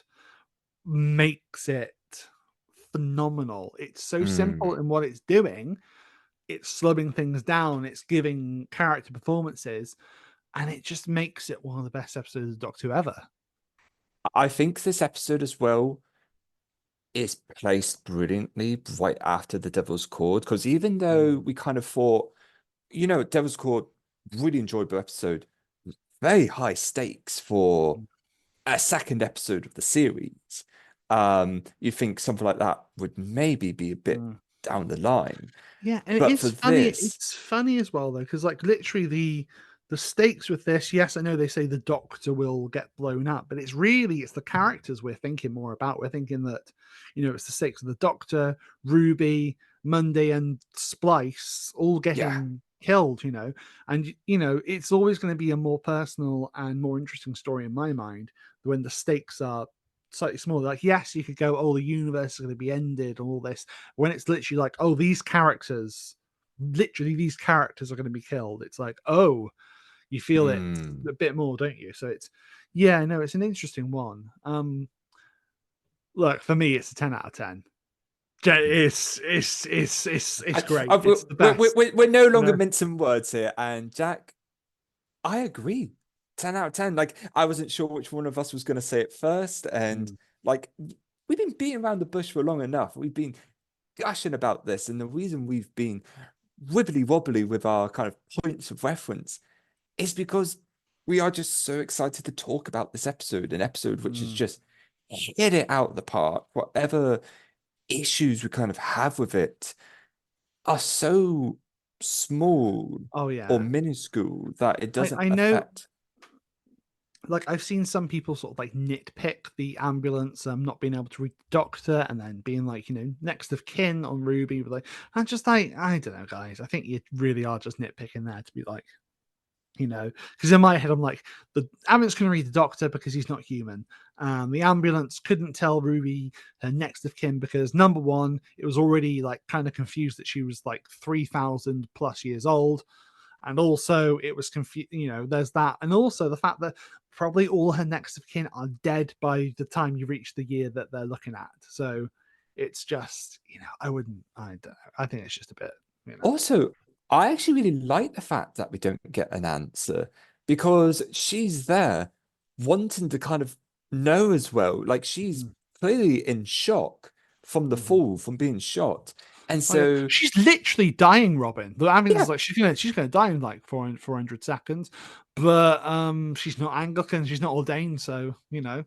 makes it phenomenal. It's so simple in what it's doing. It's slumming things down. It's giving character performances, and it just makes it one of the best episodes of Doctor Who ever. I think this episode as well is placed brilliantly right after the Devil's Cord, because even though we kind of thought, Devil's Cord, really enjoyable episode, very high stakes for a second episode of the series. You think something like that would maybe be a bit down the line. Yeah, and But it's for funny. this, It's funny as well though, because like literally the stakes with this. Yes, I know they say the Doctor will get blown up, but it's the characters we're thinking more about. We're thinking that it's the stakes of the Doctor, Ruby, Monday, and Splice all getting killed. And it's always going to be a more personal and more interesting story in my mind when the stakes are slightly smaller. Like, yes, you could go, oh, the universe is going to be ended and all this, when it's literally like, oh, these characters are going to be killed. It's like, oh, You feel it Mm. a bit more, don't you? So it's it's an interesting one. Look, for me, it's a 10 out of 10. It's great. It's the best. We're no you longer know? mincing words here. And Jack, I agree. 10 out of 10. Like, I wasn't sure which one of us was going to say it first. And like, we've been beating around the bush for long enough. We've been gushing about this. And the reason we've been wibbly wobbly with our kind of points of reference is because we are just so excited to talk about this episode, an episode which is just hit it out of the park. Whatever issues we kind of have with it are so small Oh yeah. or minuscule that it doesn't I know, affect. like I've seen some people sort of like nitpick the ambulance not being able to reach the doctor and then being like, next of kin on Ruby. But like, I'm just like, I don't know, guys. I think you really are just nitpicking there to be like, because in my head I'm like, the ambulance can read the doctor because he's not human. The ambulance couldn't tell Ruby her next of kin because number one, it was already like kind of confused that she was like 3,000 plus years old. And also it was confused, there's that. And also the fact that probably all her next of kin are dead by the time you reach the year that they're looking at. So it's just, I don't know. I think it's just a bit, Also, I actually really like the fact that we don't get an answer because she's there wanting to kind of know as well. Like, she's clearly in shock from the fall, from being shot. And so she's literally dying, Robin. The ambulance Yeah. is like she's gonna die in like 400 seconds, but she's not Anglican, she's not ordained, so no.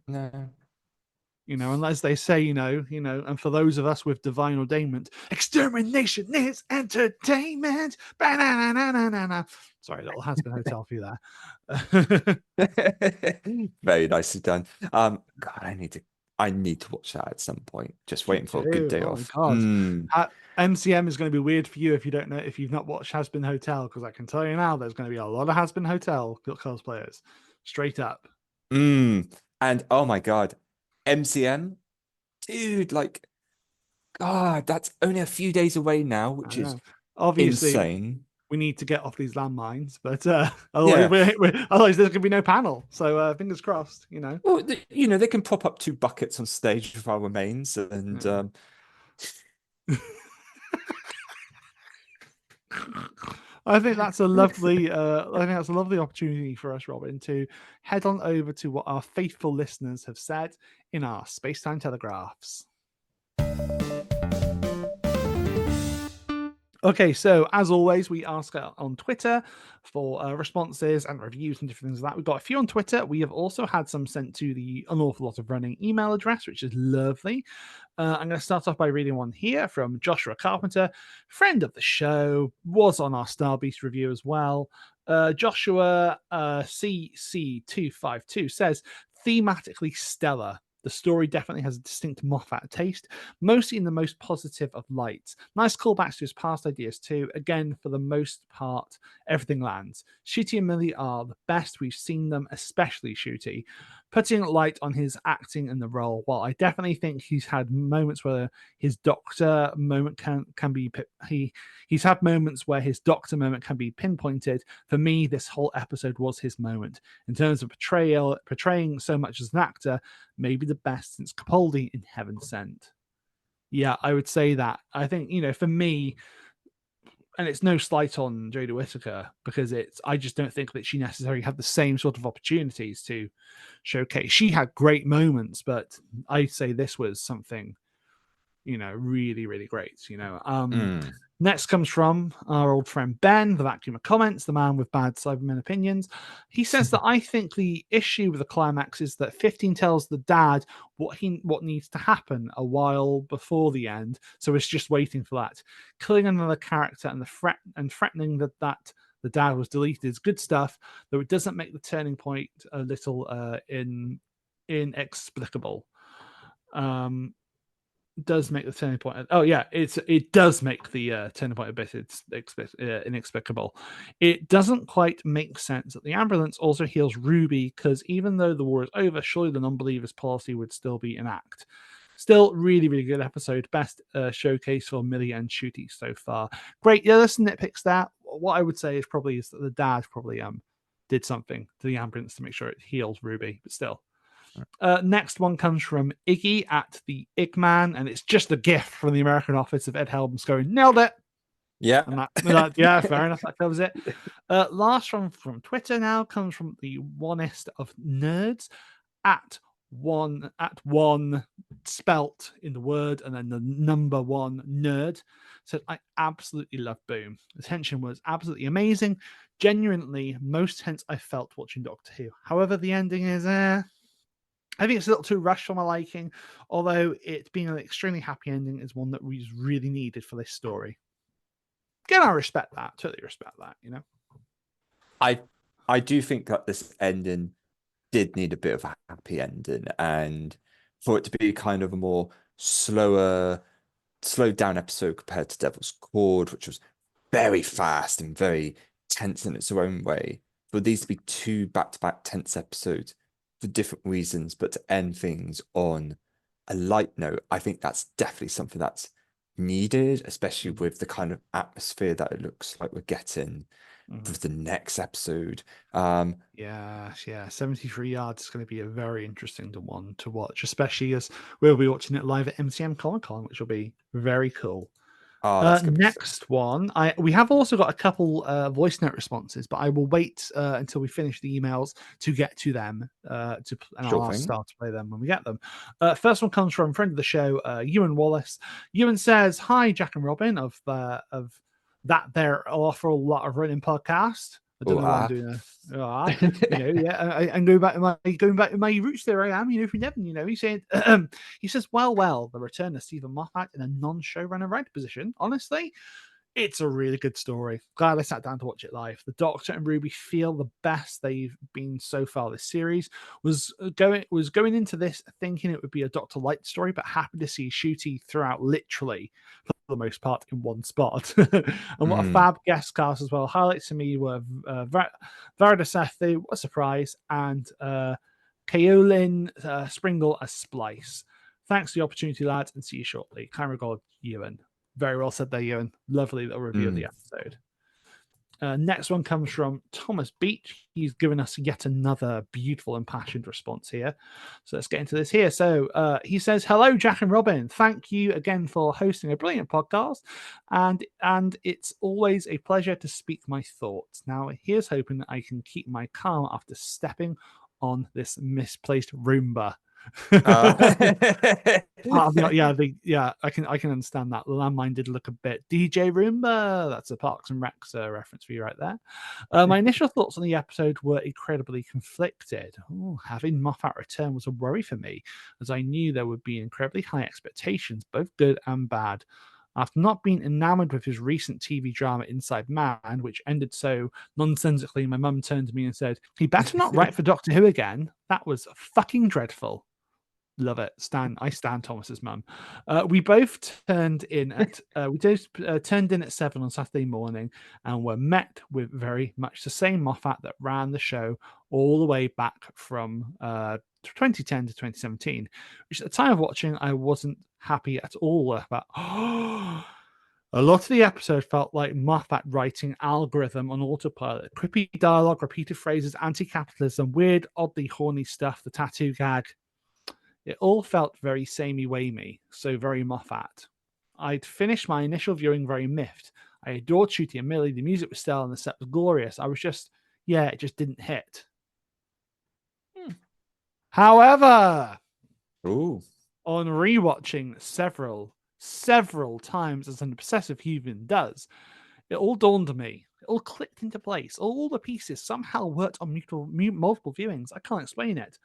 Unless they say and for those of us with divine ordainment, extermination is entertainment. Ba-na-na-na-na-na. Sorry, little Has-Been Hotel for you there. Very nicely done. God, I need to watch that at some point. Just waiting for a good day off. MCM is going to be weird for you if you don't know, if you've not watched Has-Been Hotel, because I can tell you now there's going to be a lot of Has-Been Hotel cosplayers, straight up. And oh my God, MCM, dude, like, God, that's only a few days away now, which is obviously insane. We need to get off these landmines, but otherwise there's gonna be no panel. So fingers crossed. Well, they can prop up 2 buckets on stage with our remains, and I think that's a lovely. Opportunity for us, Robin, to head on over to what our faithful listeners have said in our Space-Time Telegraphs. Okay, so as always, we ask on Twitter for responses and reviews and different things like that. We've got a few on Twitter. We have also had some sent to the An Awful Lot of Running email address, which is lovely. I'm going to start off by reading one here from Joshua Carpenter, friend of the show, was on our Star Beast review as well. Joshua CC252 says, thematically stellar. The story definitely has a distinct Moffat taste, mostly in the most positive of lights. Nice callbacks to his past ideas too. Again, for the most part, everything lands. Shooty and Millie are the best we've seen them, especially Shooty, putting light on his acting in the role. While I definitely think he's had moments where his doctor moment can be he's had moments where his doctor moment can be pinpointed. For me, this whole episode was his moment in terms of portraying so much as an actor. Maybe the best since Capaldi in Heaven Sent. Yeah, I would say that. I think, for me, and it's no slight on Jodie Whittaker, because I just don't think that she necessarily had the same sort of opportunities to showcase. She had great moments, but I'd say this was something, really, really great. Next comes from our old friend Ben, the vacuum of comments, the man with bad Cybermen opinions. He says that I think the issue with the climax is that 15 tells the dad what needs to happen a while before the end, so it's just waiting for that. Killing another character and threatening that the dad was deleted is good stuff, though it doesn't make the turning point a little inexplicable. Does make the turning point. Oh yeah, it does make the turning point a bit inexplicable. It doesn't quite make sense that the ambulance also heals Ruby, because even though the war is over, surely the non-believers policy would still be in act. Still, really, really good episode. Best showcase for Millie and Shooty so far. Great. Yeah, there's some nitpicks there. What I would say is that the dad probably did something to the ambulance to make sure it healed Ruby, but still. Next one comes from Iggy at the Eggman, and it's just a gift from the American office of Ed Helms going, nailed it. Yeah. And yeah, fair enough. That covers it. Last one from Twitter now comes from the onest of nerds at one spelt in the word and then the number one nerd. Said, I absolutely love Boom. The tension was absolutely amazing. Genuinely most tense I felt watching Doctor Who. However, the ending is I think it's a little too rushed for my liking, although it being an extremely happy ending is one that was really needed for this story. Again, I respect that. Totally respect that, you know. I do think that this ending did need a bit of a happy ending, and for it to be kind of a more slowed down episode compared to Devil's Cord, which was very fast and very tense in its own way. For these to be two back-to-back tense episodes for different reasons, but to end things on a light note, I think that's definitely something that's needed, especially with the kind of atmosphere that it looks like we're getting for the next episode. Yeah, 73 yards is going to be a very interesting one to watch, especially as we'll be watching it live at MCM Comic Con, which will be very cool. That's gonna be Next one, we have also got a couple voice note responses, but I will wait until we finish the emails to get to them. And Sure I'll thing. start to play them when we get them. First one comes from friend of the show, Ewan Wallace. Ewan says, "Hi, Jack and Robin of that there awful lot of running podcast." I don't know why I'm doing and going back to my roots. There I am, from Devon. He said, he says, well, the return of Steven Moffat in a non-showrunner writer position. Honestly, it's a really good story. Glad I sat down to watch it live. The Doctor and Ruby feel the best they've been so far this series. Was going into this thinking it would be a Doctor Light story, but happy to see Shooty throughout literally for the most part in one spot. And what a fab guest cast as well. Highlights to me were Varda Sethi, what a surprise, and Kaolin Springle as Splice. Thanks for the opportunity, lads, and see you shortly. Kind regard, Ewan. Very well said there, Ewan. Lovely little review of the episode. Next one comes from Thomas Beach. He's given us yet another beautiful impassioned response here. So let's get into this here. So he says, "Hello, Jack and Robin. Thank you again for hosting a brilliant podcast. And it's always a pleasure to speak my thoughts. Now, here's hoping I can keep my calm after stepping on this misplaced Roomba." I can understand that. The landmine did look a bit DJ Roomba. That's a Parks and Recs reference for you right there. My initial thoughts on the episode were incredibly conflicted. Having Moffat return was a worry for me, as I knew there would be incredibly high expectations, both good and bad. After not being enamored with his recent TV drama Inside Man, which ended so nonsensically, my mum turned to me and said, "He better not write for Doctor Who again. That was fucking dreadful." Love it. I stand Thomas's mum. We both turned in at 7 on Saturday morning and were met with very much the same Moffat that ran the show all the way back from 2010 to 2017, which at the time of watching I wasn't happy at all about. A lot of the episode felt like Moffat writing algorithm on autopilot. Quippy dialogue, repeated phrases, anti-capitalism, weird, oddly horny stuff, the tattoo gag. It all felt very samey-wamey, so very Moffat. I'd finished my initial viewing very miffed. I adored Shooty and Millie, the music was stellar and the set was glorious. I was just, it just didn't hit. However, on rewatching several times as an obsessive human does, it all dawned on me. It all clicked into place. All the pieces somehow worked on multiple viewings. I can't explain it.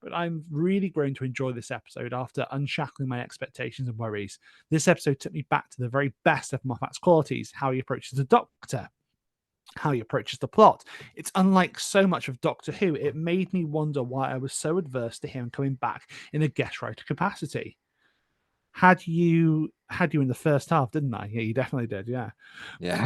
But I'm really grown to enjoy this episode after unshackling my expectations and worries. This episode took me back to the very best of Moffat's qualities, how he approaches the Doctor, how he approaches the plot. It's unlike so much of Doctor Who. It made me wonder why I was so adverse to him coming back in a guest writer capacity. Had you in the first half, didn't I? Yeah, you definitely did. Yeah.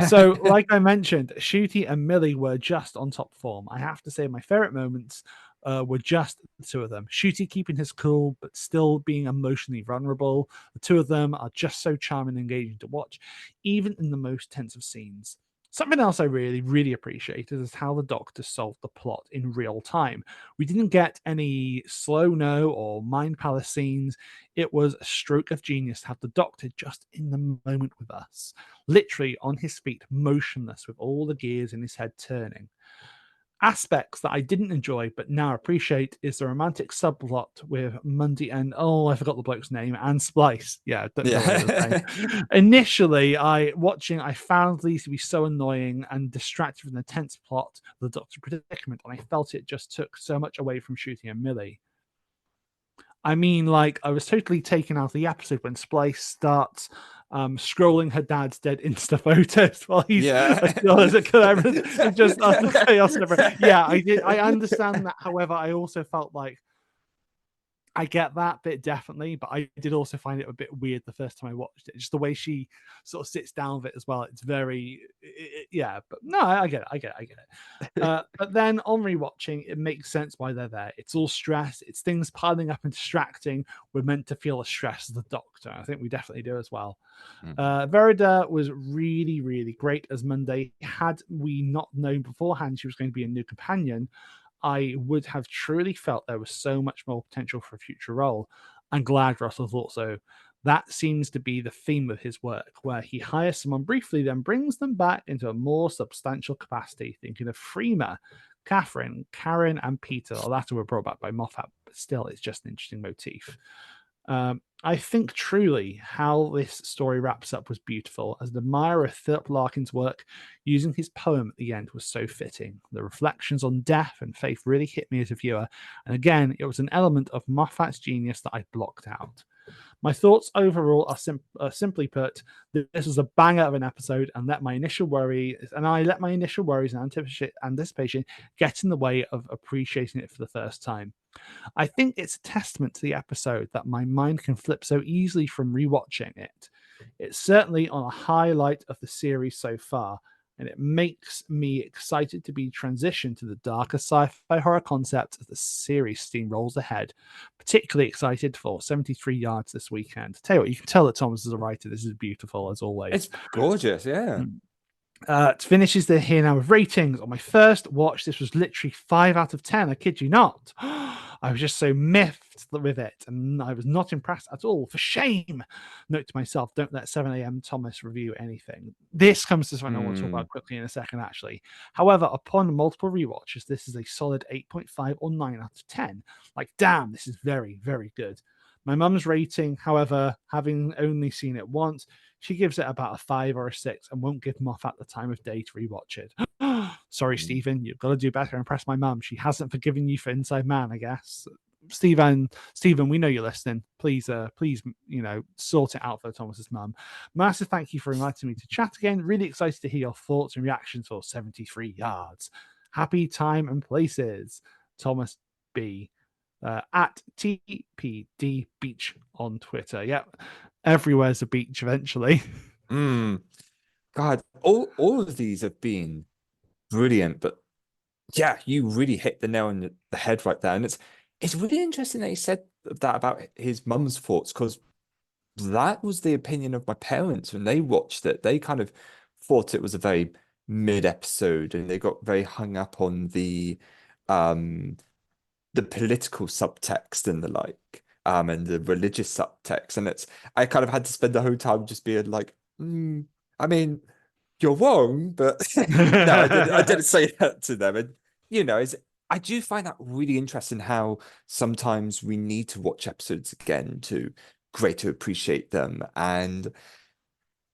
So, like I mentioned, Shooty and Millie were just on top form. I have to say, my favorite moments were just the two of them. Shooty keeping his cool, but still being emotionally vulnerable. The two of them are just so charming and engaging to watch, even in the most tense of scenes. Something else I really, really appreciated is how the Doctor solved the plot in real time. We didn't get any slow-no or mind palace scenes. It was a stroke of genius to have the Doctor just in the moment with us, literally on his feet, motionless, with all the gears in his head turning. Aspects that I didn't enjoy but now appreciate is the romantic subplot with Mundy and I forgot the bloke's name, and Splice. Yeah, don't know what I was saying. Initially, I found these to be so annoying and distracted from the tense plot of the Doctor predicament, and I felt it just took so much away from shooting a Millie. I mean, like, I was totally taken out of the episode when Splice starts scrolling her dad's dead Insta photos while he's as a killer. It's just chaos. Yeah, I did. I understand that. However, I also felt like I get that bit definitely, but I did also find it a bit weird the first time I watched it. Just the way she sort of sits down with it as well. It's very, yeah. But no, I get it. But then on rewatching, it makes sense why they're there. It's all stress. It's things piling up and distracting. We're meant to feel the stress of the Doctor. I think we definitely do as well. Verida was really, really great as Monday. Had we not known beforehand she was going to be a new companion, I would have truly felt there was so much more potential for a future role. I'm glad Russell thought so. That seems to be the theme of his work, where he hires someone briefly, then brings them back into a more substantial capacity. Thinking of Freema, Catherine, Karen, and Peter. The latter were brought back by Moffat, but still, it's just an interesting motif. I think truly how this story wraps up was beautiful. As an admirer of Philip Larkin's work, using his poem at the end was so fitting. The reflections on death and faith really hit me as a viewer. And again, it was an element of Moffat's genius that I blocked out. My thoughts overall are simply put, this was a banger of an episode, and I let my initial worries and anticipation get in the way of appreciating it for the first time. I think it's a testament to the episode that my mind can flip so easily from rewatching it. It's certainly on a highlight of the series so far, and it makes me excited to be transitioned to the darker sci-fi horror concept as the series steamrolls ahead. Particularly excited for 73 Yards this weekend. Tell you what, you can tell that Thomas is a writer. This is beautiful as always. It's gorgeous, yeah. It finishes the here now with ratings. On my first watch, this was literally 5 out of 10. I kid you not. I was just so miffed with it, and I was not impressed at all. For shame. Note to myself, don't let 7 a.m. Thomas review anything. This comes to something I want to talk about quickly in a second, actually. However, upon multiple rewatches, this is a solid 8.5 or 9 out of 10. Like, damn, this is very, very good. My mum's rating, however, having only seen it once, she gives it about a 5 or a 6 and won't give Moffat the time of day to rewatch it. Sorry, Stephen, you've got to do better and impress my mum. She hasn't forgiven you for Inside Man, I guess. Stephen, we know you're listening. Please, sort it out for Thomas's mum. Massive thank you for inviting me to chat again. Really excited to hear your thoughts and reactions for 73 Yards. Happy time and places. Thomas B. At TPD Beach on Twitter. Yep. Everywhere's a beach eventually. God, all of these have been brilliant, but yeah, you really hit the nail on the head right there. And it's really interesting that he said that about his mum's thoughts, because that was the opinion of my parents when they watched it. They kind of thought it was a very mid episode, and they got very hung up on the political subtext and the like, and the religious subtext. And I kind of had to spend the whole time just being like, I mean, you're wrong, but no, I didn't say that to them. And I do find that really interesting how sometimes we need to watch episodes again to greater appreciate them. And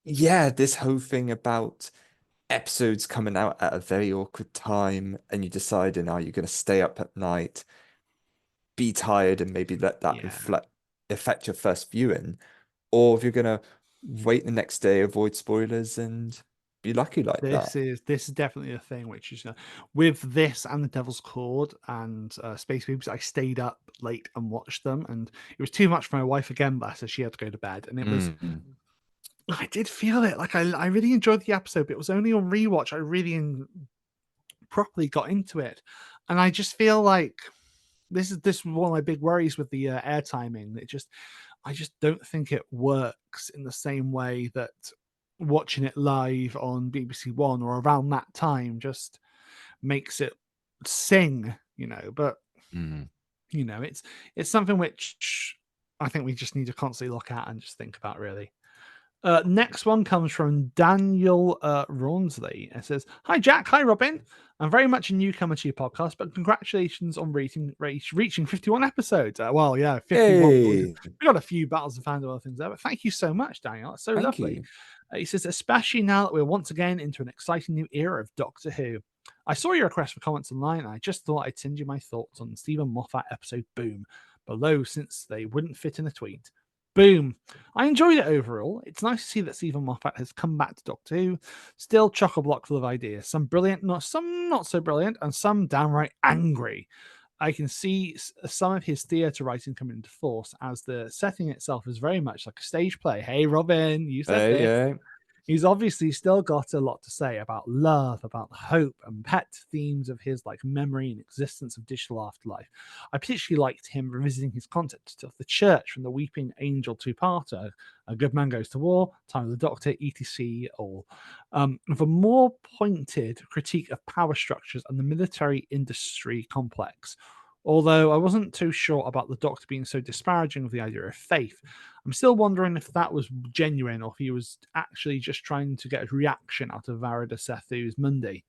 yeah, this whole thing about episodes coming out at a very awkward time, and you deciding, are you going to stay up at night, be tired, and maybe let that affect your first viewing, or if you're going to wait the next day, avoid spoilers, and be lucky like that. This is definitely a thing, which is with this and The Devil's Cord and Space Babies, I stayed up late and watched them, and it was too much for my wife again, bless her. She had to go to bed, and it was I did feel it. Like I really enjoyed the episode, but it was only on rewatch I really properly got into it. And I just feel like this is one of my big worries with the air timing. I just don't think it works in the same way that watching it live on BBC One or around that time just makes it sing, but Mm. it's something which I think we just need to constantly look at and just think about, really. Next one comes from Daniel Rawnsley. It says, "Hi Jack, hi Robin. I'm very much a newcomer to your podcast, but congratulations on reaching 51 episodes." Well, yeah, 51. Hey, We got a few battles and fans and other things there, but thank you so much, Daniel. It's so thank lovely. you. He says, "Especially now that we're once again into an exciting new era of Doctor Who. I saw your request for comments online, and I just thought I'd send you my thoughts on the Steven Moffat episode Boom below, since they wouldn't fit in a tweet. Boom. I enjoyed it overall. It's nice to see that Steven Moffat has come back to Doctor Who, still chock-a-block full of ideas. Some brilliant, some not so brilliant, and some downright angry. I can see some of his theatre writing coming into force, as the setting itself is very much like a stage play. Hey, Robin, you said this. Yeah. He's obviously still got a lot to say about love, about hope, and pet themes of his like memory and existence of digital afterlife. I particularly liked him revisiting his concept of the church from the Weeping Angel two-parter, A Good Man Goes to War, Time of the Doctor, etc. all. With a more pointed critique of power structures and the military industry complex. Although I wasn't too sure about the Doctor being so disparaging of the idea of faith, I'm still wondering if that was genuine or if he was actually just trying to get a reaction out of Varada Sethu's Monday.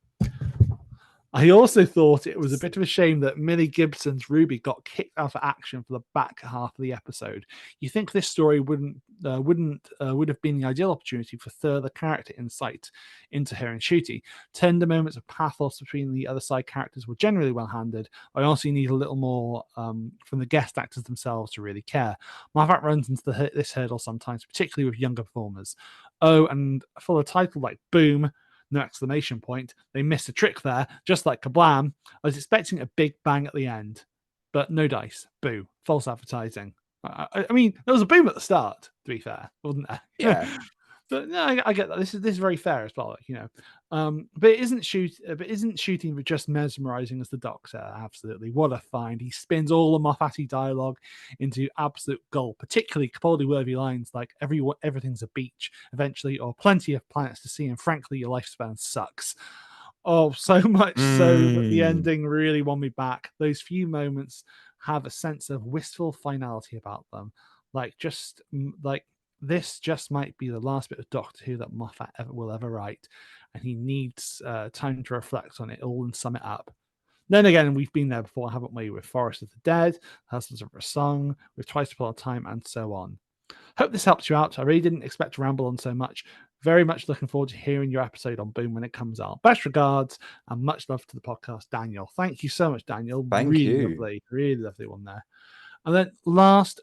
I also thought it was a bit of a shame that Millie Gibson's Ruby got kicked out of action for the back half of the episode. You think this story would have been the ideal opportunity for further character insight into her and Ncuti. Tender moments of pathos between the other side characters were generally well handled. I also need a little more from the guest actors themselves to really care. Moffat runs into this hurdle sometimes, particularly with younger performers. Oh, and for a title like Boom, no exclamation point, they missed a trick there, just like Kablam. I was expecting a big bang at the end, but no dice. Boo. False advertising. I mean, there was a boom at the start, to be fair, wasn't there? Yeah. But no, I get that. This is very fair as well, But it isn't shooting with just mesmerizing as the Doctor. Absolutely, what a find! He spins all the Moffat dialogue into absolute gold, particularly Capaldi-worthy lines like "Everything's a beach" eventually, or "Plenty of planets to see," and frankly, your lifespan sucks. Oh, so much so that the ending really won me back. Those few moments have a sense of wistful finality about them, like this just might be the last bit of Doctor Who that Moffat will ever write, and he needs time to reflect on it all and sum it up. Then again, we've been there before, haven't we? With Forest of the Dead, Husbands of a Song, with Twice Upon a Time, and so on. Hope this helps you out. I really didn't expect to ramble on so much. Very much looking forward to hearing your episode on Boom when it comes out. Best regards and much love to the podcast, Daniel. Thank you so much, Daniel. Thank you. Really lovely one there. And then last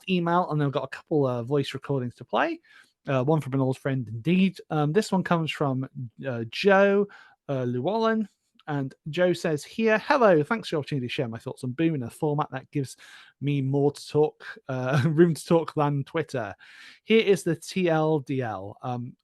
email, and then I've got a couple of voice recordings to play. One from an old friend indeed. This one comes from Joe Llewellyn. And Joe says here, "Hello, thanks for the opportunity to share my thoughts on Boom in a format that gives me more to talk, room to talk than Twitter. Here is the TLDL.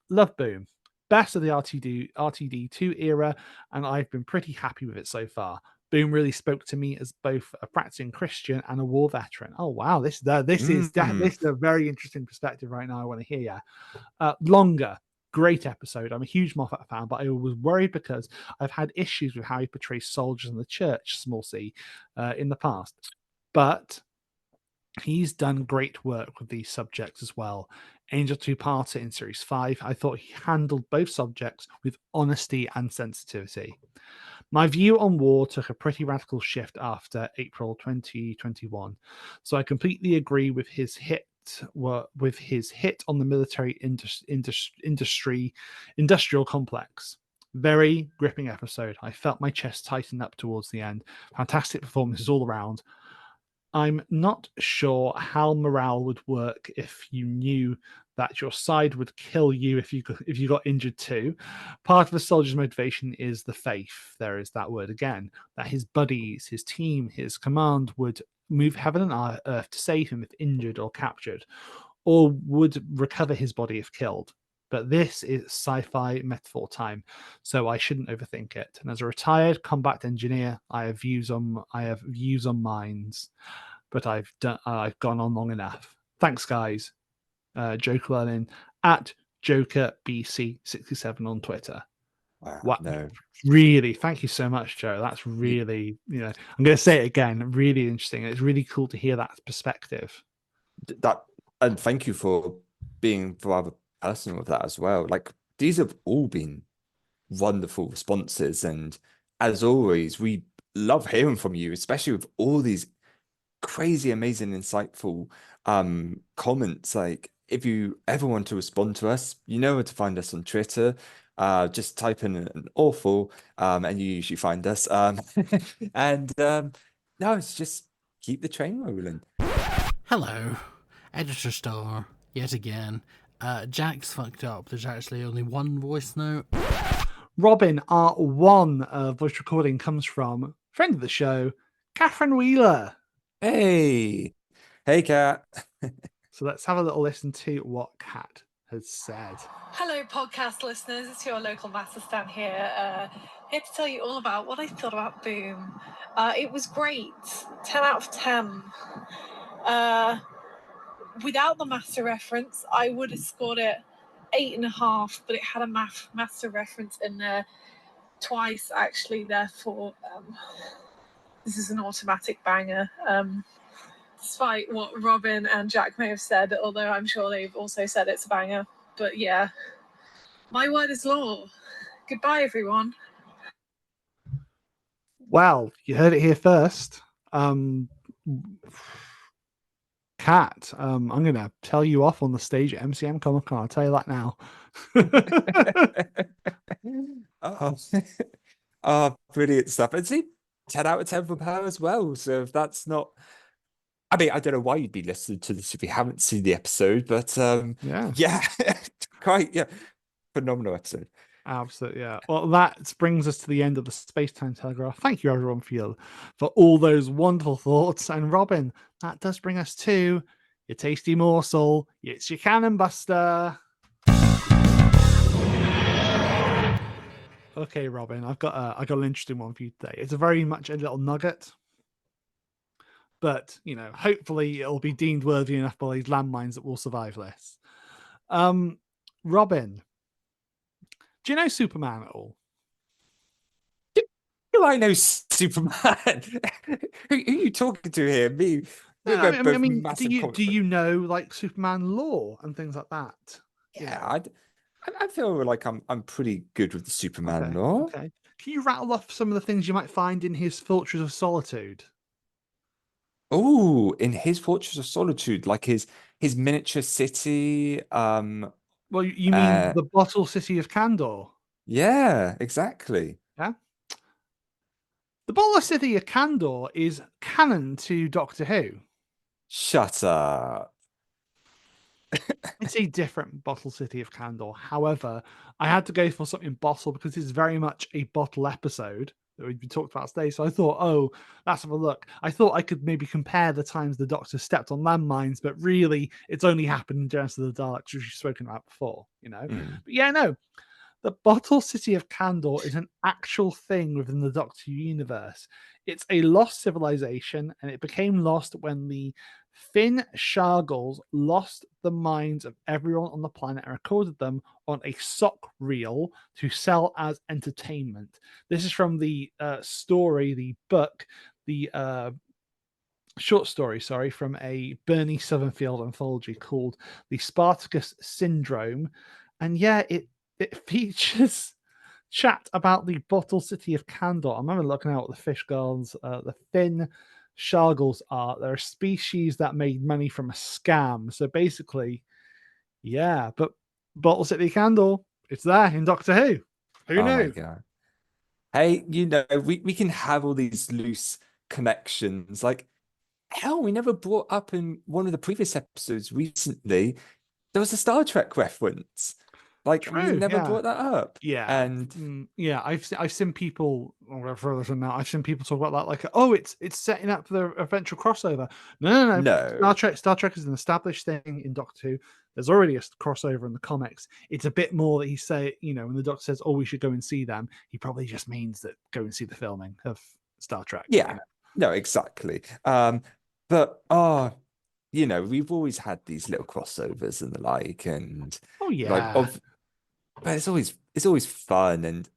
Love Boom. Best of the RTD2 era, and I've been pretty happy with it so far. Boom really spoke to me as both a practicing Christian and a war veteran." Oh wow, this is a very interesting perspective right now. I want to hear you. Longer. Great episode. I'm a huge Moffat fan, but I was worried because I've had issues with how he portrays soldiers in the church, small c, in the past. But he's done great work with these subjects as well. Angel two-parter in Series 5, I thought he handled both subjects with honesty and sensitivity. My view on war took a pretty radical shift after April 2021, so I completely agree with his hit on the military industrial complex. Very gripping episode. I felt my chest tighten up towards the end. Fantastic performances all around. I'm not sure how morale would work if you knew that your side would kill you if you got injured too. Part of a soldier's motivation is the faith. There is that word again. That his buddies, his team, his command would move heaven and earth to save him if injured or captured, or would recover his body if killed. But this is sci-fi metaphor time, so I shouldn't overthink it. And as a retired combat engineer, I have views on mines, but I've gone on long enough. Thanks, guys. Joe Llewellyn at Joker BC67 on Twitter. Wow, no. Really, thank you so much, Joe. That's really, I'm going to say it again, really interesting. It's really cool to hear that perspective. And thank you for being rather personal with that as well. Like, these have all been wonderful responses, and as always, we love hearing from you, especially with all these crazy, amazing, insightful comments. Like, if you ever want to respond to us, you know where to find us on Twitter. Just type in an awful, and you usually find us. And no, it's just keep the train rolling. Hello, Editor Star, yet again. Jack's fucked up. There's actually only one voice note. Robin, our one voice recording comes from friend of the show, Catherine Wheeler. Hey, Kat. So let's have a little listen to what Kat has said. Hello, podcast listeners. It's your local Master Stan here. Here to tell you all about what I thought about Boom. It was great. 10 out of 10. Without the Master reference, I would have scored it 8.5, but it had a Master reference in there twice, actually. Therefore, this is an automatic banger. Despite what Robin and Jack may have said, although I'm sure they've also said it's a banger. But yeah, my word is law. Goodbye, everyone. Well, you heard it here first. Kat, I'm going to tell you off on the stage at MCM Comic Con. I'll tell you that now. Oh, brilliant stuff. And see, 10 out of 10 from her as well. So if that's not, I mean, I don't know why you'd be listening to this if you haven't seen the episode, but yeah, quite, yeah, phenomenal episode. Absolutely, yeah. Well, that brings us to the end of the Space Time Telegraph. Thank you, everyone, for all those wonderful thoughts. And Robin, that does bring us to your tasty morsel. It's your Cannon Buster. Okay, Robin, I got an interesting one for you today. It's very much a little nugget, but hopefully it'll be deemed worthy enough by these landmines that will survive this. Robin, do you know Superman at all? Do I know Superman? Who are you talking to here? Me? I mean, do you know like Superman lore and things like that? Yeah, I feel like I'm pretty good with the Superman lore. Okay. Can you rattle off some of the things you might find in his Fortress of Solitude? Oh, in his Fortress of Solitude, like his miniature city. Well, you mean the bottle city of Kandor? Yeah, exactly. Yeah. The bottle city of Kandor is canon to Doctor Who. Shut up. It's a different bottle city of Kandor. However, I had to go for something bottle because it's very much a bottle episode that we've been talked about today. So I thought, oh, let's have a look. I thought I could maybe compare the times the Doctor stepped on landmines, but really it's only happened in Genesis of the Daleks, which we've spoken about before, But yeah, no. The Bottle City of Kandor is an actual thing within the Doctor Who universe. It's a lost civilization, and it became lost when the Finn Shargles lost the minds of everyone on the planet and recorded them on a sock reel to sell as entertainment. This is from the story, the book, the short story, from a Bernie Southernfield anthology called The Spartacus Syndrome. And yeah, it features chat about the bottle city of Kandor. I remember looking out what the fish girls, the Finn Shargles are. They're a species that made money from a scam. So basically, yeah, but bottle city of Kandor, it's there in Doctor Who. Who knew? My God. Hey, we can have all these loose connections. Like, hell, we never brought up in one of the previous episodes recently, there was a Star Trek reference. Like, we never brought that up. Yeah. And yeah, I've seen people further than that. I've seen people talk about that like, oh, it's setting up the eventual crossover. No. Star Trek is an established thing in Doctor Who. There's already a crossover in the comics. It's a bit more that he say, when the Doctor says, oh, we should go and see them, he probably just means that go and see the filming of Star Trek. Yeah. No, exactly. But you know, we've always had these little crossovers and the like, and Oh like yeah. of, but it's always fun. And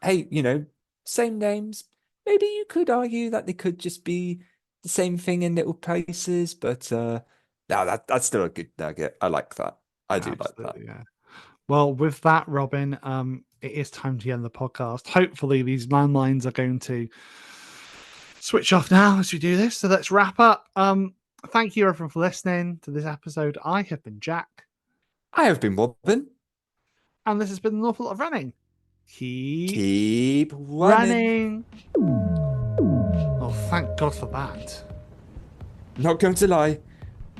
hey, you know, same names. Maybe you could argue that they could just be the same thing in little places, but no, that's still a good nugget. I like that. I do like that. Absolutely, yeah. Well, with that, Robin, it is time to end the podcast. Hopefully, these landmines are going to switch off now as we do this. So let's wrap up. Thank you everyone for listening to this episode. I have been Jack, I have been Robin. and this has been an awful lot of running. Keep running. Oh, thank God for that. Not going to lie,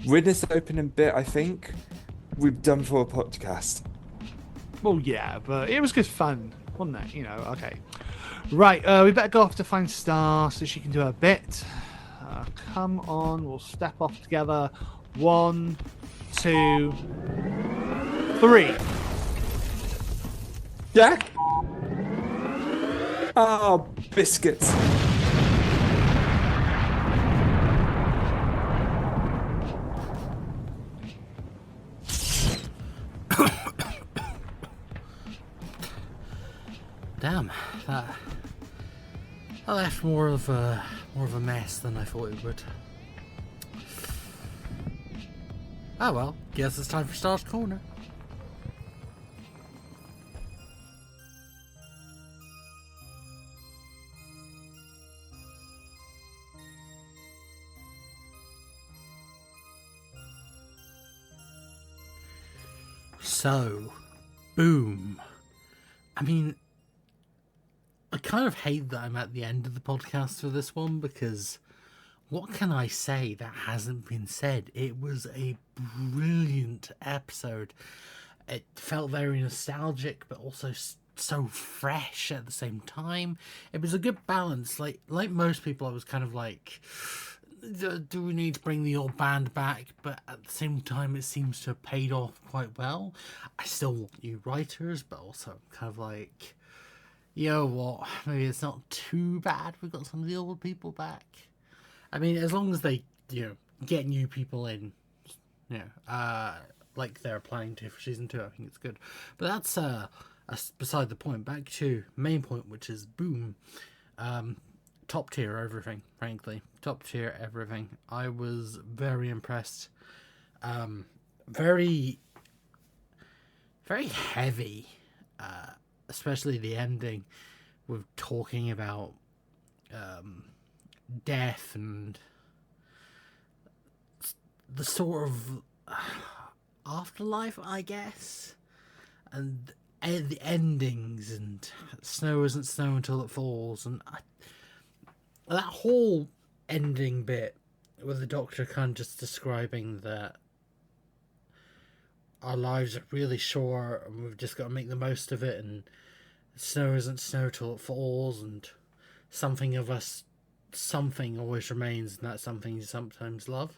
with this opening bit, I think we've done for a podcast. Well, yeah, but it was good fun, wasn't it? You know, okay. Right, we better go off to find Star so she can do her bit. Come on, we'll step off together. 1, 2, 3. Jack? Oh, biscuits. Damn, that left more of a mess than I thought it would. Oh well, guess it's time for Star's Corner. So, boom. I mean, I kind of hate that I'm at the end of the podcast for this one, because what can I say that hasn't been said? It was a brilliant episode. It felt very nostalgic, but also so fresh at the same time. It was a good balance. Like most people, I was kind of like, do we need to bring the old band back? But at the same time, it seems to have paid off quite well. I still want new writers, but also kind of like, you know what, maybe it's not too bad we got some of the old people back. I mean, as long as they, you know, get new people in, you know, like they're planning to for season 2, I think it's good. But that's beside the point. Back to main point, which is boom. Top tier everything, frankly. Top tier everything. I was very impressed. Very, very heavy. Especially the ending with talking about death and the sort of afterlife, I guess, and the endings, and snow isn't snow until it falls, and that whole ending bit with the Doctor kind of just describing that our lives are really short and we've just got to make the most of it, and snow isn't snow till it falls, and something of us, something always remains, and that something you sometimes love.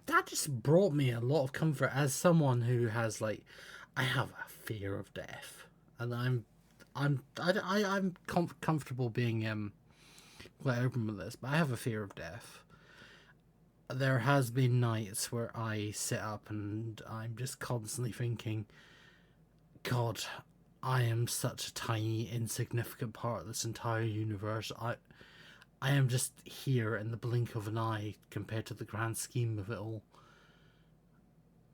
That just brought me a lot of comfort as someone who has, like, I have a fear of death, and I'm comfortable being quite open with this, but I have a fear of death. There has been nights where I sit up and I'm just constantly thinking, God, I am such a tiny, insignificant part of this entire universe. I am just here in the blink of an eye compared to the grand scheme of it all.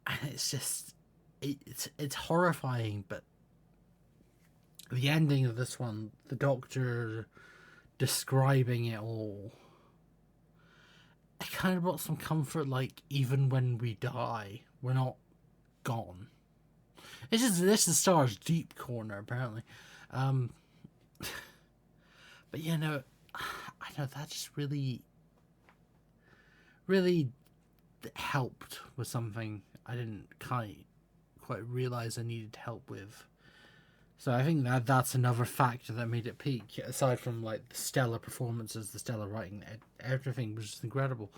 And it's just, it's horrifying, but the ending of this one, the Doctor describing it all, it kind of brought some comfort, like, even when we die, we're not gone. This is Star's deep corner, apparently. But you know, I know that just really helped with something I didn't quite realize I needed help with. So I think that's another factor that made it peak. Aside from, like, the stellar performances, the stellar writing, everything was just incredible.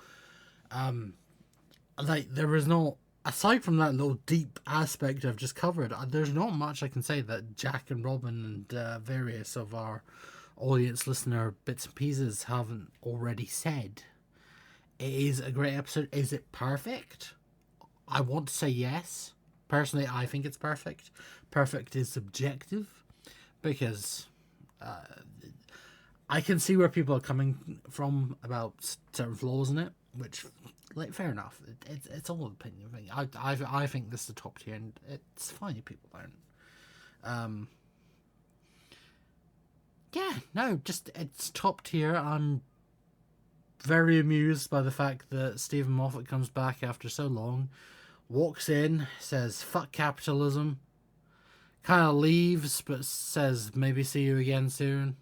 Like, there was not, aside from that little deep aspect I've just covered, there's not much I can say that Jack and Robin and various of our audience listener bits and pieces haven't already said. It is a great episode. Is it perfect? I want to say yes. Personally, I think it's perfect. Perfect is subjective, because I can see where people are coming from about certain flaws in it, which, like, fair enough. It's all an opinion thing. I think this is the top tier, and it's fine if people don't. Yeah, no, just it's top tier. I'm very amused by the fact that Steven Moffat comes back after so long, walks in, says "fuck capitalism," kind of leaves, but says maybe see you again soon.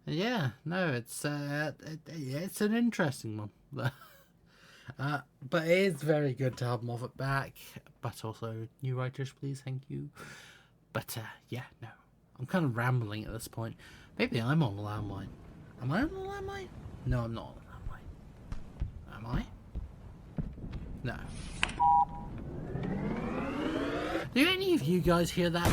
Yeah, no, it's an interesting one. But it is very good to have Moffat back, but also new writers, please, thank you. But yeah, no, I'm kind of rambling at this point. Maybe I'm on a landmine. Am I on a landmine? No, I'm not on a landmine. Am I? No. Do any of you guys hear that?